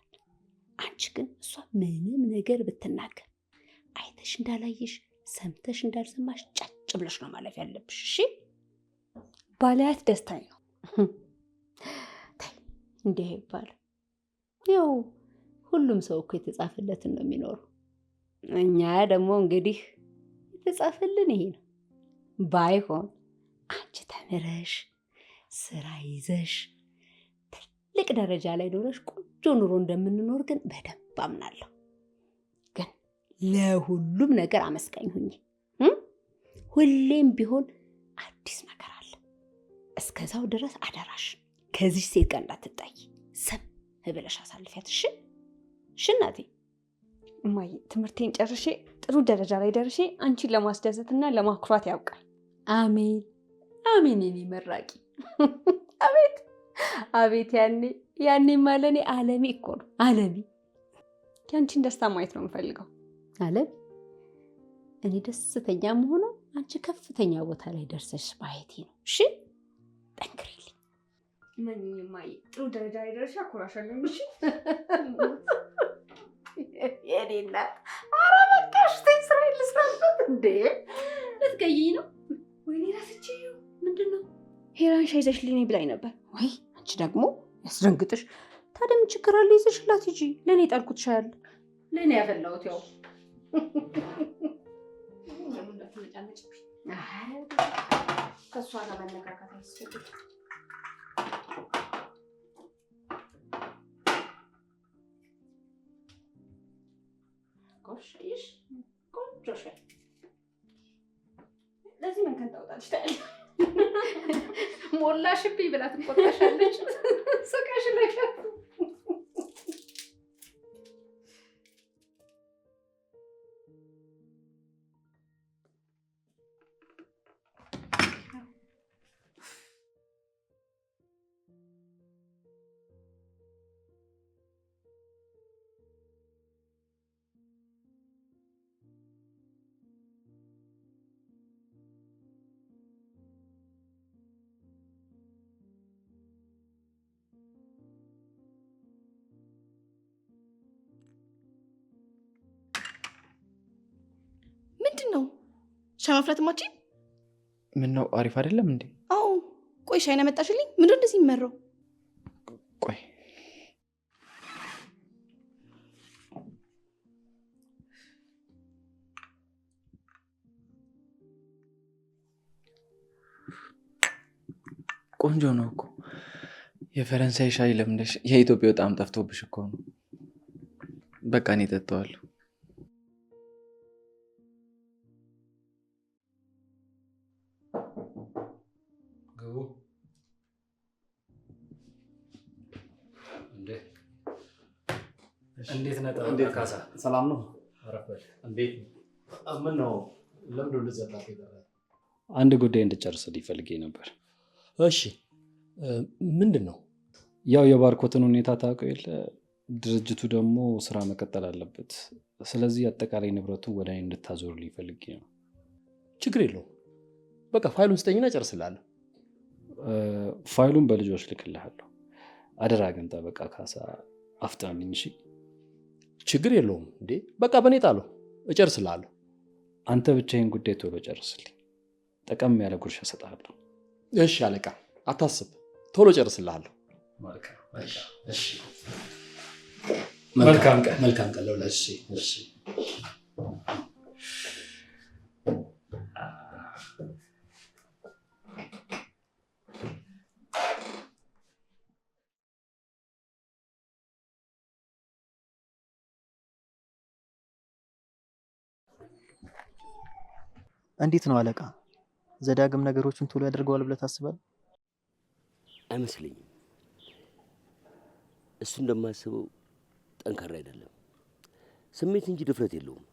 አንቺ ግን እሷ ምንም ነገር ብትናገር አይተሽ እንዳላየሽ ሰምተሽ እንዳልሰማሽ ጨጭ ብለሽ ነው ማለፍ ያለብሽ። እሺ ባላያት ደስታኝ ነው። እንዲህ ይባላል። ያው ሁሉም ሰው እኮ የተጻፈለትን ነው የሚኖረው። እኛ ደግሞ እንግዲህ የተጻፈልን ይሄ ነው። ባይሆን አንቺ ተምረሽ ስራ ይዘሽ ትልቅ ደረጃ ላይ ኖረሽ ቆንጆ ኑሮ እንደምንኖር ግን በደንብ አምናለሁ። ግን ለሁሉም ነገር አመስጋኝ ሁኚ። ሁሌም ቢሆን አዲስ ነገር አለ። እስከዛው ድረስ አደራሽ ከዚህ ሴት ጋር እንዳትጣይ ሰም ብለሽ አሳልፊያት። እሺ እሺ እናቴ። እማዬ ትምህርቴን ጨርሼ ጥሩ ደረጃ ላይ ደርሼ አንቺን ለማስደሰትና ለማኩራት ያውቃል። አሜን አሜን። የኔ መራቂ። አቤት አቤት። ያኔ ማለኔ አለሜ እኮ ነው። አለሜ ያንቺን ደስታ ማየት ነው የምፈልገው። አለም እኔ ደስተኛ መሆነው አንቺ ከፍተኛ ቦታ ላይ ደርሰሽ ማየቴ ነው። እሺ ጠንክሪልኝ። ምን እማዬ ጥሩ ደረጃ ላይ ደርሼ አኮራሻለሁ። እሺ የኔ እናት። ኧረ በቃሽ ተይ፣ ስራዬን ልስራበት እንዴ። ልትገይኝ ነው? ወይኔ ራስቼ። ምንድን ነው? ሄራን ሻይ ይዘሽልኝ ነይ ብላኝ ነበር። ወይ አንቺ ደግሞ ያስደንግጥሽ። ታዲያ ምን ችግር አለ? ይዘሽላት ሂጂ። ለእኔ ጣልኩት ሻይ አለ። ለእኔ ያፈላሁት ያው ከእሷ ጋር መነካካት አያስፈልግም። ጎሽሽ ቆንጆ ሻይ ለዚህ ምን ከንታውጣልሽ ታያለሽ። ሞላሽብኝ ብላ ትቆጣሻለች። ስቀሽ ለሻ ምንድነው? ሻይ ማፍላት ማቺ? ምን ነው አሪፍ አይደለም እንዴ? አዎ። ቆይ ሻይ ነው መጣሽልኝ? ምንድነው እንደዚህ የሚመራው? ቆይ ቆንጆ ነው እኮ። የፈረንሳይ ሻይ ለምደሽ የኢትዮጵያ በጣም ጠፍቶብሽ እኮ ነው። በቃ እኔ እጠጣዋለሁ። እንዴት ነህ ካሳ? ሰላም ነው? አረፈሽ? እንዴት ምን ነው? ለምን እንደዚህ አጣጣ? አንድ ጉዳይ እንድጨርስልኝ ፈልጌ ነበር። እሺ ምንድን ነው? ያው የባርኮትን ሁኔታ ታውቀው የለ? ድርጅቱ ደግሞ ስራ መቀጠል አለበት። ስለዚህ አጠቃላይ ንብረቱ ወደ እኔ እንድታዞርልኝ ፈልጌ ነው። ችግር የለውም። በቃ ፋይሉን ስጠኝና እጨርስልሃለሁ። ፋይሉን በልጆች ልክልሃለሁ። አደራ ግን ጠበቃ ካሳ አፍጥናልኝ እሺ? ችግር የለውም እንዴ፣ በቃ በኔ ጣለው፣ እጨርስልሃለሁ። አንተ ብቻ ይህን ጉዳይ ቶሎ ጨርስልኝ። ጠቀም ያለ ጉርሻ እሰጥሃለሁ። እሺ አለቃ፣ አታስብ፣ ቶሎ እጨርስልሃለሁ። መልካም ቀን። መልካም ቀን ለሁላችሁ። እሺ እንዴት ነው አለቃ? ዘዳግም ነገሮችን ቶሎ ያደርገዋል ብለህ ታስባለህ? አይመስለኝም። እሱ እንደማስበው ጠንካራ አይደለም። ስሜት እንጂ ድፍረት የለውም።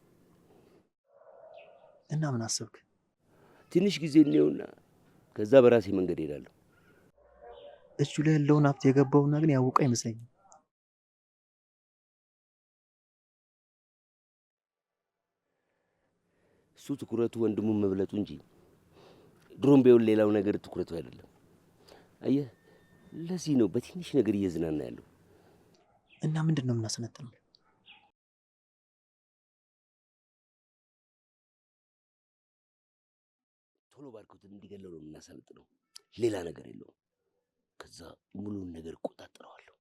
እና ምን አሰብክ? ትንሽ ጊዜ እንየውና ከዛ በራሴ መንገድ ሄዳለሁ። እጁ ላይ ያለውን ሀብት የገባውና ግን ያወቀ አይመስለኝም። እሱ ትኩረቱ ወንድሙን መብለጡ እንጂ ድሮም ቢሆን ሌላው ነገር ትኩረቱ አይደለም። አየህ፣ ለዚህ ነው በትንሽ ነገር እየዝናና ያለው። እና ምንድን ነው የምናሰነጥነው? ቶሎ ባርኮትን እንዲገለው ነው የምናሰለጥነው። ሌላ ነገር የለውም። ከዛ ሙሉውን ነገር እቆጣጠረዋለሁ።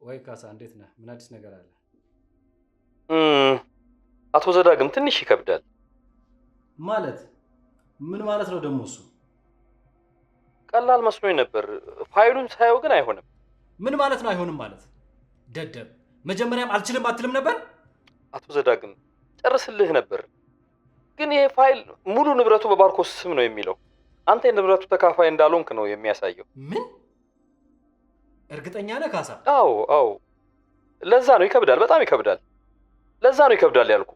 ወይ ካሳ፣ እንዴት ነህ? ምን አዲስ ነገር አለ? አቶ ዘዳግም ትንሽ ይከብዳል። ማለት ምን ማለት ነው ደግሞ? እሱ ቀላል መስሎኝ ነበር። ፋይሉን ሳየው ግን አይሆንም። ምን ማለት ነው አይሆንም ማለት? ደደብ፣ መጀመሪያም አልችልም አትልም ነበር? አቶ ዘዳግም ጨርስልህ ነበር፣ ግን ይሄ ፋይል ሙሉ ንብረቱ በባርኮስ ስም ነው የሚለው። አንተ የንብረቱ ተካፋይ እንዳልሆንክ ነው የሚያሳየው። ምን? እርግጠኛ ነህ ካሳ? አዎ። ለዛ ነው ይከብዳል፣ በጣም ይከብዳል። ለዛ ነው ይከብዳል ያልኩ።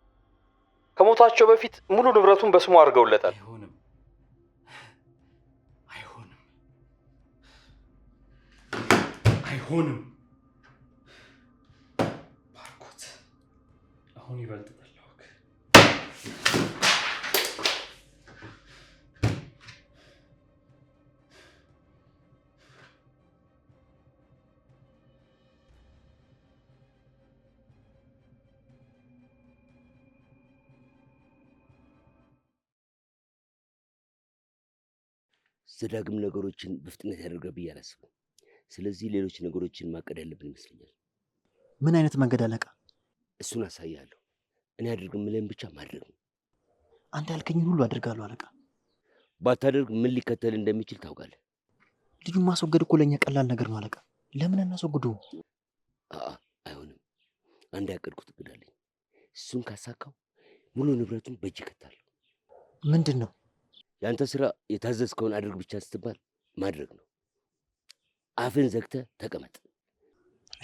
ከሞታቸው በፊት ሙሉ ንብረቱን በስሙ አድርገውለታል። አይሆንም። ባርኮት አሁን ይበልጥ ዘዳግም ነገሮችን በፍጥነት ያደርጋል ብዬ አላስብም። ስለዚህ ሌሎች ነገሮችን ማቀድ ያለብን ይመስለኛል። ምን አይነት መንገድ አለቃ? እሱን አሳያለሁ። እኔ አድርግ የምልህን ብቻ ማድረግ ነው። አንተ ያልከኝን ሁሉ አድርጋለሁ አለቃ። ባታደርግ ምን ሊከተል እንደሚችል ታውቃለህ። ልጁን ማስወገድ እኮ ለእኛ ቀላል ነገር ነው አለቃ። ለምን እናስወግደው? አይሆንም። አንድ ያቀድኩት እቅድ አለኝ። እሱን ካሳካው ሙሉ ንብረቱን በእጅ እከታለሁ። ምንድን ነው? የአንተ ስራ የታዘዝከውን አድርግ ብቻ ስትባል ማድረግ ነው። አፍን ዘግተህ ተቀመጥ።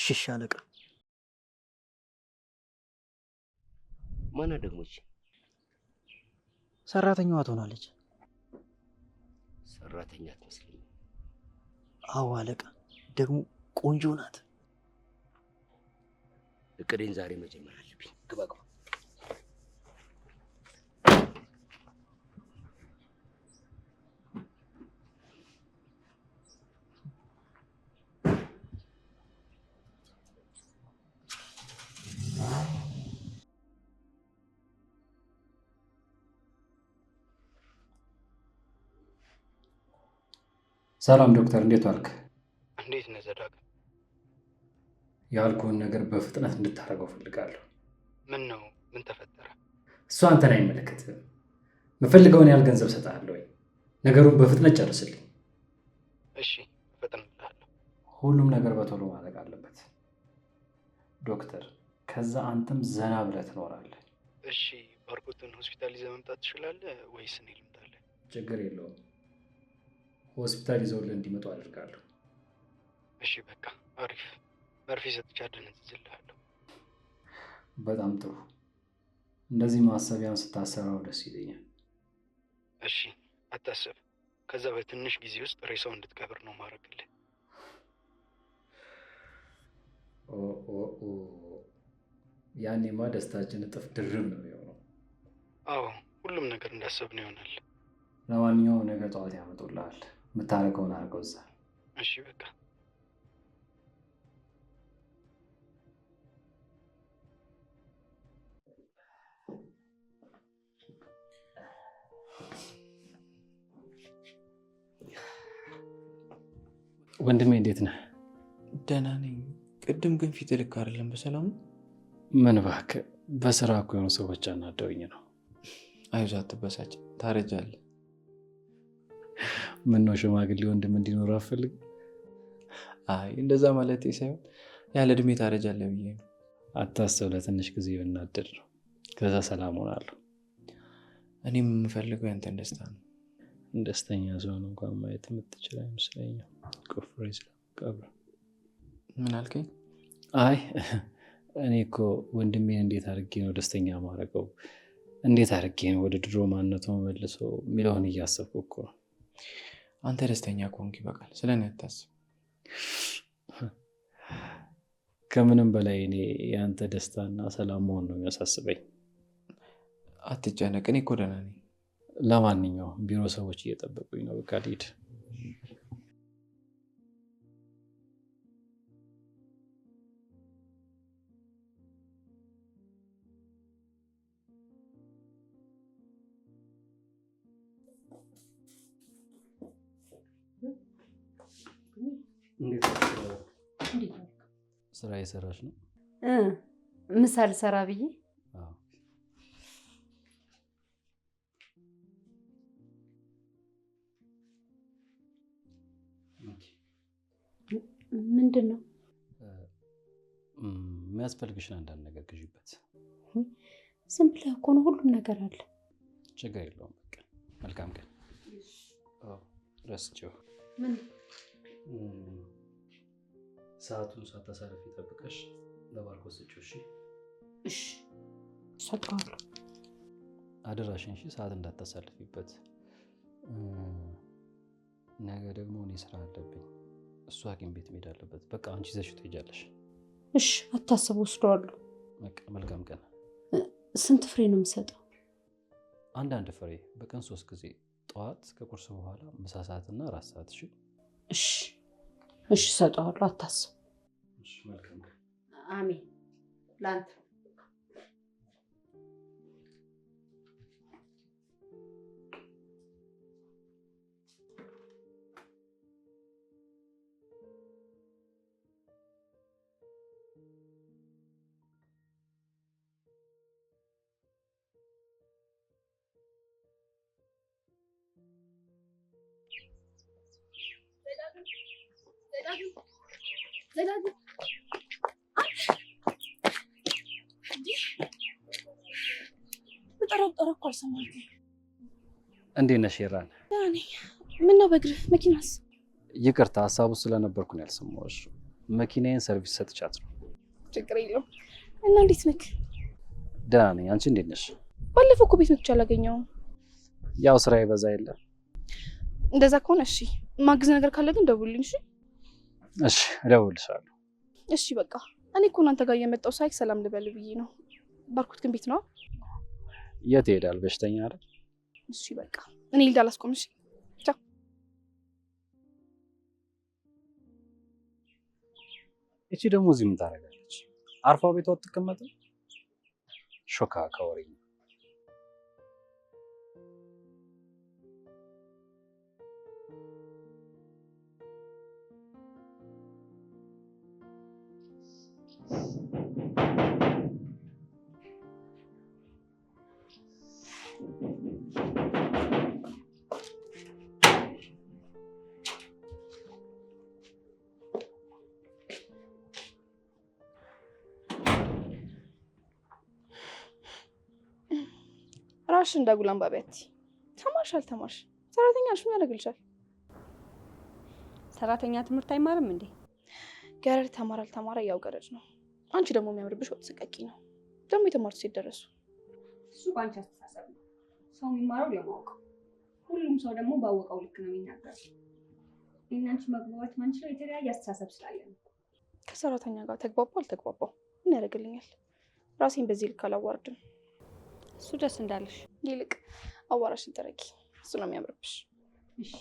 እሺ አለቃ። ማና ደግሞች? ሰራተኛዋ ትሆናለች። ሰራተኛ አትመስለኝም። አዎ አለቃ፣ ደግሞ ቆንጆ ናት። እቅዴን ዛሬ መጀመር አለብኝ። ግባ ግባ። ሰላም ዶክተር፣ እንዴት ዋልክ? እንዴት ነህ ዘዳግም? ያልኩህን ነገር በፍጥነት እንድታደርገው ፈልጋለሁ። ምን ነው? ምን ተፈጠረ? እሱ አንተን አይመለከትም። የምፈልገውን ያህል ገንዘብ እሰጥሃለሁ። ነገሩን በፍጥነት ጨርስልኝ። እሺ፣ እፈጥንልሃለሁ። ሁሉም ነገር በቶሎ ማለቅ አለበት ዶክተር። ከዛ አንተም ዘና ብለህ ትኖራለህ። እሺ፣ ባርኮትን ሆስፒታል ይዘህ መምጣት ትችላለህ ወይስ እኔ ልምጣልህ? ችግር የለውም። ሆስፒታል ይዘውልህ እንዲመጡ አድርጋለሁ። እሺ፣ በቃ አሪፍ። መርፌ ሰጥቼ አደነዝዝልሃለሁ። በጣም ጥሩ። እንደዚህ ማሰቢያን ስታሰራው ደስ ይለኛል። እሺ፣ አታስብ። ከዛ በትንሽ ጊዜ ውስጥ ሬሳው እንድትቀብር ነው ማድረግልህ። ያኔማ ደስታችን እጥፍ ድርብ ነው የሆነው። አዎ፣ ሁሉም ነገር እንዳሰብን ይሆናል። ለማንኛውም ነገ ጠዋት ያመጡልሃል። የምታደርገውን አድርገው እዛ። እሺ፣ በቃ ወንድሜ እንዴት ነህ? ደህና ነኝ። ቅድም ግን ፊት ልክ አይደለም። በሰላም ነው? ምን እባክህ፣ በስራ እኮ የሆኑ ሰዎች አናደውኝ ነው። አይዞህ፣ አትበሳጭ። ታረጃለህ። ምነው ሽማግሌ ወንድም እንዲኖር አፈልግ? አይ እንደዛ ማለት ሳይሆን ያለ እድሜ ታረጃለህ ብዬ ነው። አታስብ፣ ለትንሽ ጊዜ ብናደድ ነው። ከዛ ሰላም ሆናለሁ። እኔም የምፈልገው ያንተን ደስታ ነው። ደስተኛ ሲሆን እንኳን ማየት የምትችል አይመስለኝም። ቆፍሬ ስለቀብረ። ምን አልከኝ? አይ እኔ እኮ ወንድሜን እንዴት አድርጌ ነው ደስተኛ ማድረገው፣ እንዴት አድርጌ ነው ወደ ድሮ ማንነቱ መልሶ የሚለውን እያሰብኩ እኮ ነው። አንተ ደስተኛ ከሆንክ ይበቃል። ስለ እኔ አታስብ። ከምንም በላይ እኔ የአንተ ደስታና ሰላም መሆን ነው የሚያሳስበኝ። አትጨነቅ፣ እኔ እኮ ደህና ነኝ። ለማንኛውም ቢሮ ሰዎች እየጠበቁኝ ነው። በቃ ልሂድ። ስራ እየሰራች ነው? ምሳ ልሰራ ብዬ ምንድን ነው የሚያስፈልግሽን አንዳንድ ነገር ግዢበት። ዝም ብለህ እኮ ነው፣ ሁሉም ነገር አለ። ችግር የለውም። በቃ መልካም ቀን። ረስቼው ምን ሰዓቱን ሳታሳልፊ ጠብቀሽ ለባርኮት ስጪው። እሺ? እሺ፣ እሰጠዋለሁ። አደራሽን። እሺ? ሰዓት እንዳታሳልፊበት። ነገ ደግሞ እኔ ስራ አለብኝ። እሱ ሐኪም ቤት መሄድ አለበት። በቃ አንቺ ይዘሽው ትሄጃለሽ። እሺ፣ አታስብ፣ ወስደዋለሁ። በቃ መልካም ቀን። ስንት ፍሬ ነው የምሰጠው? አንዳንድ ፍሬ በቀን 3 ጊዜ፣ ጠዋት ከቁርስ በኋላ፣ ምሳ ሰዓትና 4 ሰዓት። እሺ? እሺ፣ እሺ፣ እሰጠዋለሁ። አታስብ። እሺ፣ መልካም ቀን። አሜን። ላንተ እንዴት ነሽ ሄራን? ምን ነው በእግርህ? መኪናስ? ይቅርታ ሀሳቡ ስለነበርኩ ነው ያልሰማሁሽ። መኪናዬን ሰርቪስ ሰጥቻት ነው። ችግር የለውም። እና እንዴት ነህ? ደህና ነኝ። አንቺ እንዴት ነሽ? ባለፈው እኮ ቤት መጥቼ አላገኘሁም። ያው ስራ ይበዛ የለ። እንደዛ ከሆነ እሺ፣ ማግዝ ነገር ካለ ግን ደውልልኝ። እሺ እሺ፣ እደውልልሻለሁ። እሺ በቃ እኔ እኮ እናንተ ጋር እየመጣሁ ሳይክ ሰላም ልበል ብዬ ነው። ባርኮት ግን ቤት ነው? የት ይሄዳል? በሽተኛ አይደል? እሺ በቃ እኔ ልዳ አላስቆምሽ። ቻው። እቺ ደግሞ እዚህ ምን ታደርጋለች? አርፋ ቤቷ አትቀመጥም? ሾካ ከወሬ ራሽ እንዳጉል አንባቢያት ተማርሽ አልተማርሽ ሰራተኛ ነሽ፣ ምን ያደርግልሻል? ሰራተኛ ትምህርት አይማርም እንዴ? ገረድ ተማር አልተማረ ያው ገረድ ነው። አንቺ ደግሞ የሚያምርብሽ ወጥ ስቀቂ ነው። ደግሞ የተማሩት ሴት ደረሱ። እሱ ባንቺ አስተሳሰብ ነው። ሰው የሚማረው ለማወቅ፣ ሁሉም ሰው ደግሞ ባወቀው ልክ ነው የሚናገረው። እናንቺ መግባባት ማንችለው የተለያየ አስተሳሰብ ስላለ ነው። ከሰራተኛ ጋር ተግባባው አልተግባባው ምን ያደርግልኛል? ራሴን በዚህ ልክ አላዋርድም። እሱ ደስ እንዳለሽ። ይልቅ አዋራሽን ተረኪ፣ እሱ ነው የሚያምርብሽ። እሺ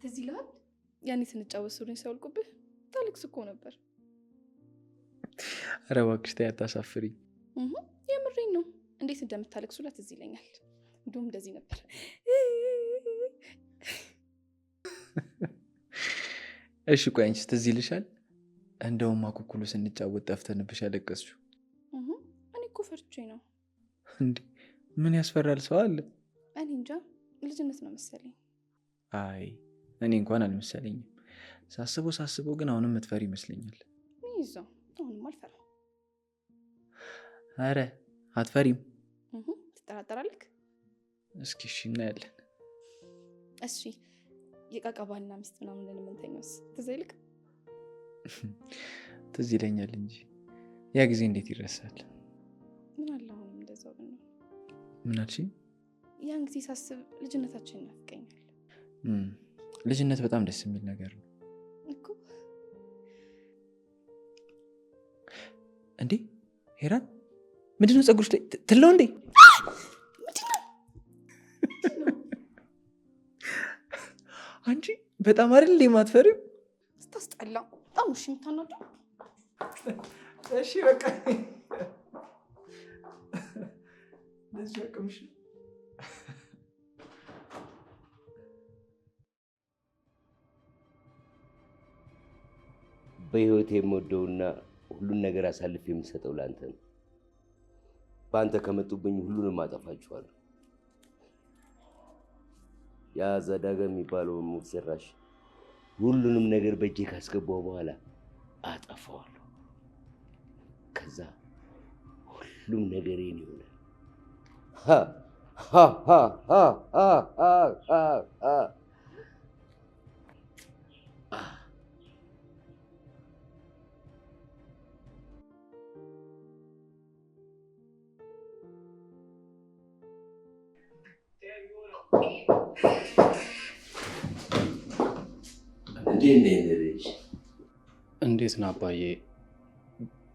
ትዝ ይልሃል ያኔ ስንጫወት ሱሪን ሲያወልቁብህ ታለቅስ እኮ ነበር። ኧረ እባክሽ ተይ አታሳፍሪኝ። የምሬን ነው። እንዴት እንደምታለቅሱላት ትዝ ይለኛል። እንዲሁም እንደዚህ ነበር። እሺ ቆይ አንቺስ ትዝ ይልሻል? እንደውም አኩኩሉ ስንጫወት ጠፍተንብሽ ያለቀስሽው። እኔ እኮ ፈርቼ ነው። እንዴ ምን ያስፈራል? ሰው አለ? እኔ እንጃ ልጅነት ነው መሰለኝ። አይ እኔ እንኳን አልመሰለኝም። ሳስበው ግን አሁንም የምትፈሪ ይመስለኛል። ይዞ አሁንም አልፈራም። አረ አትፈሪም? ትጠራጠራለህ? እስኪ እሺ እናያለን። እሺ የቃቃ ባልና ሚስት ምናምን ለምንተኛውስ ትዝ ይልክ? ትዝ ይለኛል እንጂ ያ ጊዜ እንዴት ይረሳል? ምን አለ አሁንም እንደዛው ብንሆን። ምን አልሽኝ? ያን ጊዜ ሳስብ ልጅነታችን ይናፍቀኛል። ልጅነት በጣም ደስ የሚል ነገር ነው እኮ። እንዴ ሄራን ምንድነው ፀጉርሽ ትለው እንዴ? አንቺ በጣም አይደል የማትፈሪው? ስታስጠላ በጣም እሺ የምታናደው። እሺ በቃ ለዚህ አቅምሽ በህይወቴ የምወደውና ሁሉን ነገር አሳልፍ የምሰጠው ለአንተ ነው። በአንተ ከመጡብኝ ሁሉንም አጠፋችኋለሁ። ያ ዘዳጋ የሚባለው ሙት ሰራሽ ሁሉንም ነገር በእጄ ካስገባው በኋላ አጠፋዋለሁ። ከዛ ሁሉም ነገር የኔ ይሆናል። ሃ ሃ ሃ ሃ ሃ ሃ ሃ እንዴት ነው አባዬ?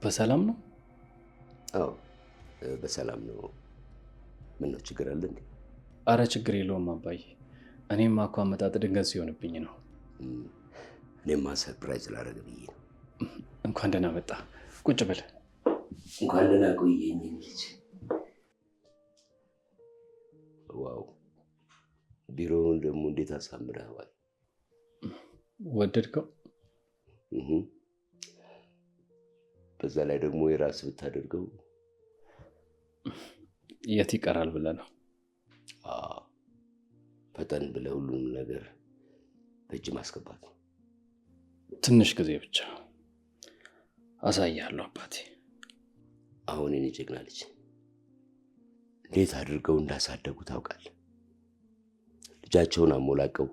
በሰላም ነው? አዎ በሰላም ነው። ምን ነው ችግር አለ እንዴ? አረ ችግር የለውም አባዬ። እኔም እኮ አመጣጥ ድንገት ሲሆንብኝ ነው። እኔማ ሰርፕራይዝ ላደርግ ብዬ ነው። እንኳን ደህና መጣ። ቁጭ በል። እንኳን ደህና ቆየኝ ልጅ። ዋው ቢሮውን ደግሞ እንዴት አሳምረዋል። ወደድከው? በዛ ላይ ደግሞ የራስ ብታደርገው የት ይቀራል ብለህ ነው? ፈጠን ብለህ ሁሉንም ነገር በእጅ ማስገባት ነው። ትንሽ ጊዜ ብቻ አሳያለሁ አባቴ። አሁን የኔ ጀግና ልጅ እንዴት አድርገው እንዳሳደጉ ታውቃለህ? ልጃቸውን አሞላቀው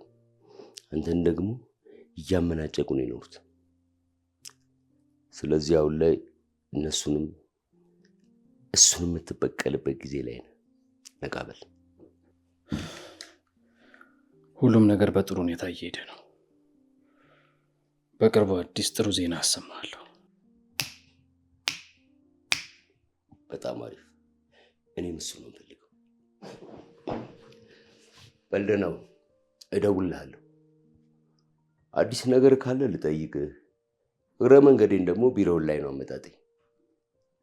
አንተን ደግሞ እያመናጨቁ ነው የኖሩት። ስለዚህ አሁን ላይ እነሱንም እሱንም የምትበቀልበት ጊዜ ላይ ነው። ነቃበል። ሁሉም ነገር በጥሩ ሁኔታ እየሄደ ነው። በቅርቡ አዲስ ጥሩ ዜና አሰማለሁ። በጣም አሪፍ። እኔም እሱ ነው የምፈልገው። በልደናው እደውልልሃለሁ። አዲስ ነገር ካለ ልጠይቅህ። እግረ መንገዴን ደግሞ ቢሮውን ላይ ነው አመጣጤ።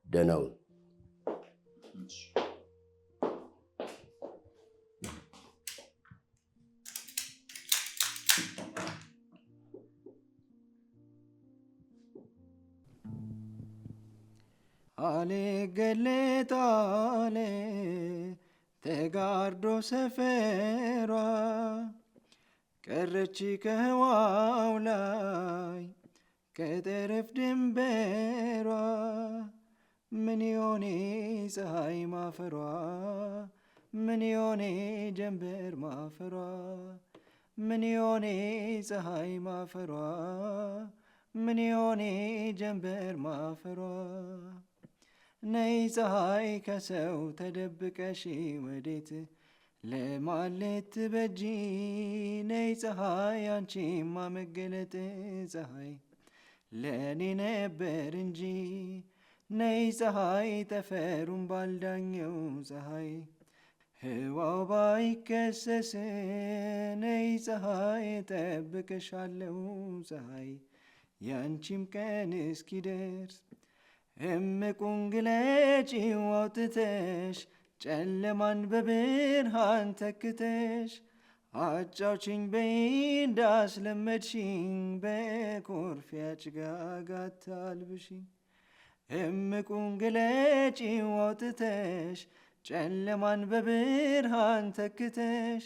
ደህናውን አሌ ገለጣሌ ተጋርዶ ሰፈሯ ቀረች ከህዋው ላይ ከጠረፍ ድንበሯ ምን የሆኔ ፀሐይ ማፈሯ ምን የሆኔ ጀንበር ማፈሯ ምን የሆኔ ፀሐይ ማፈሯ ምን የሆኔ ጀንበር ማፈሯ ነይ ፀሐይ ከሰው ተደብቀሽ ወዴት ለማለት በጂ ነይ ፀሐይ አንቺማ መገለጥ ፀሐይ ለእኔ ነበር እንጂ ነይ ፀሐይ ጠፈሩን ባልዳኘው ፀሐይ ህዋው ባይከሰስ ነይ ፀሐይ ጠብቅሻለው ፀሐይ ያንቺም ቀን እስኪደርስ እምቁን ግለጪው አውጥተሽ ጨለማን በብርሃን ተክተሽ አጫውችኝ በይ እንዳስለመድሽኝ በኮርፊያ ጭጋግ አታልብሽኝ። እምቁን ግለጪው አውጥተሽ ጨለማን በብርሃን ተክተሽ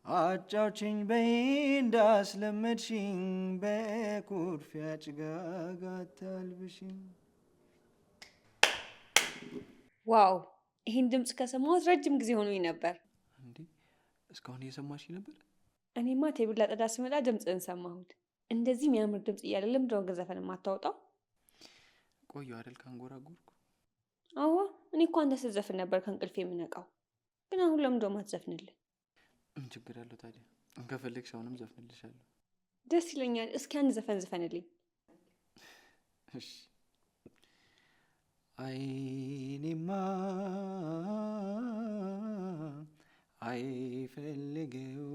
አጫውችኝ በይ እንዳስለመድሽኝ በኮርፊያ ጭጋግ አታልብሽኝ። ዋው! ይህን ድምፅ ከሰማሁት ረጅም ጊዜ ሆኖኝ ነበር። እንዴ እስካሁን እየሰማሽ ነበር? እኔማ ቴብል ላጠዳ ስመጣ ድምፅህን ሰማሁት። እንደዚህ የሚያምር ድምፅ እያለ ለምንድነው ግን ዘፈን የማታወጣው? ቆየሁ አይደል ካንጎራጎርኩ። አዎ እኔ እኮ አንተ ስትዘፍን ነበር ከእንቅልፌ የምነቃው። ግን አሁን ለምንድነው የማትዘፍንልኝ? ምን ችግር አለው ታዲያ? ከፈለግሽ አሁንም ዘፍንልሻለሁ። ደስ ይለኛል። እስኪ አንድ ዘፈን ዝፈንልኝ። እሺ። አይኔማ አይፈልገው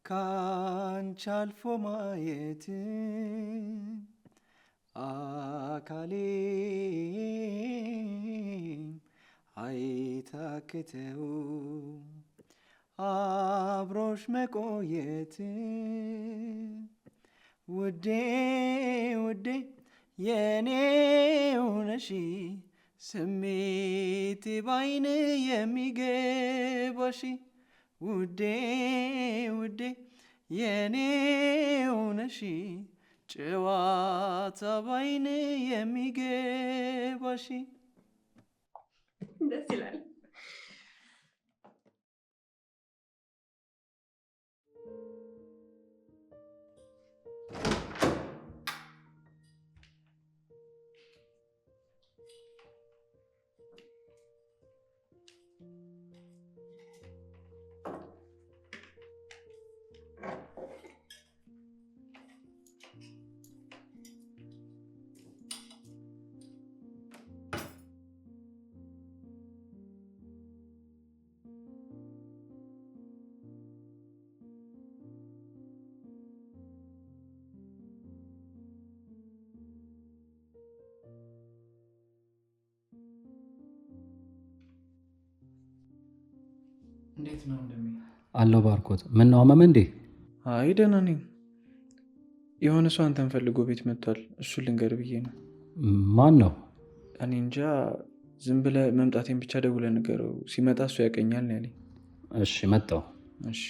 ካንቺ አልፎ ማየት አካሌ አይታክተው አብሮሽ መቆየት ውዴ ውዴ የኔው ነሽ ስሜት ባይን የሚገባሽ ውዴ ውዴ የኔው ነሽ ጨዋታ ባይን የሚገባሽ። ደስ ይላል። እንዴት ነው እንደሚ አለው ባርኮት። ምን ነው አመመ እንዴ? አይ ደህና ነኝ። የሆነ ሰው አንተን ፈልጎ ቤት መጥቷል። እሱን ልንገር ብዬ ነው። ማን ነው? እኔ እንጃ። ዝም ብለህ መምጣቴን ብቻ ደውለህ ንገረው። ሲመጣ እሱ ያቀኛል ነው ያለኝ። እሺ መጣሁ። እሺ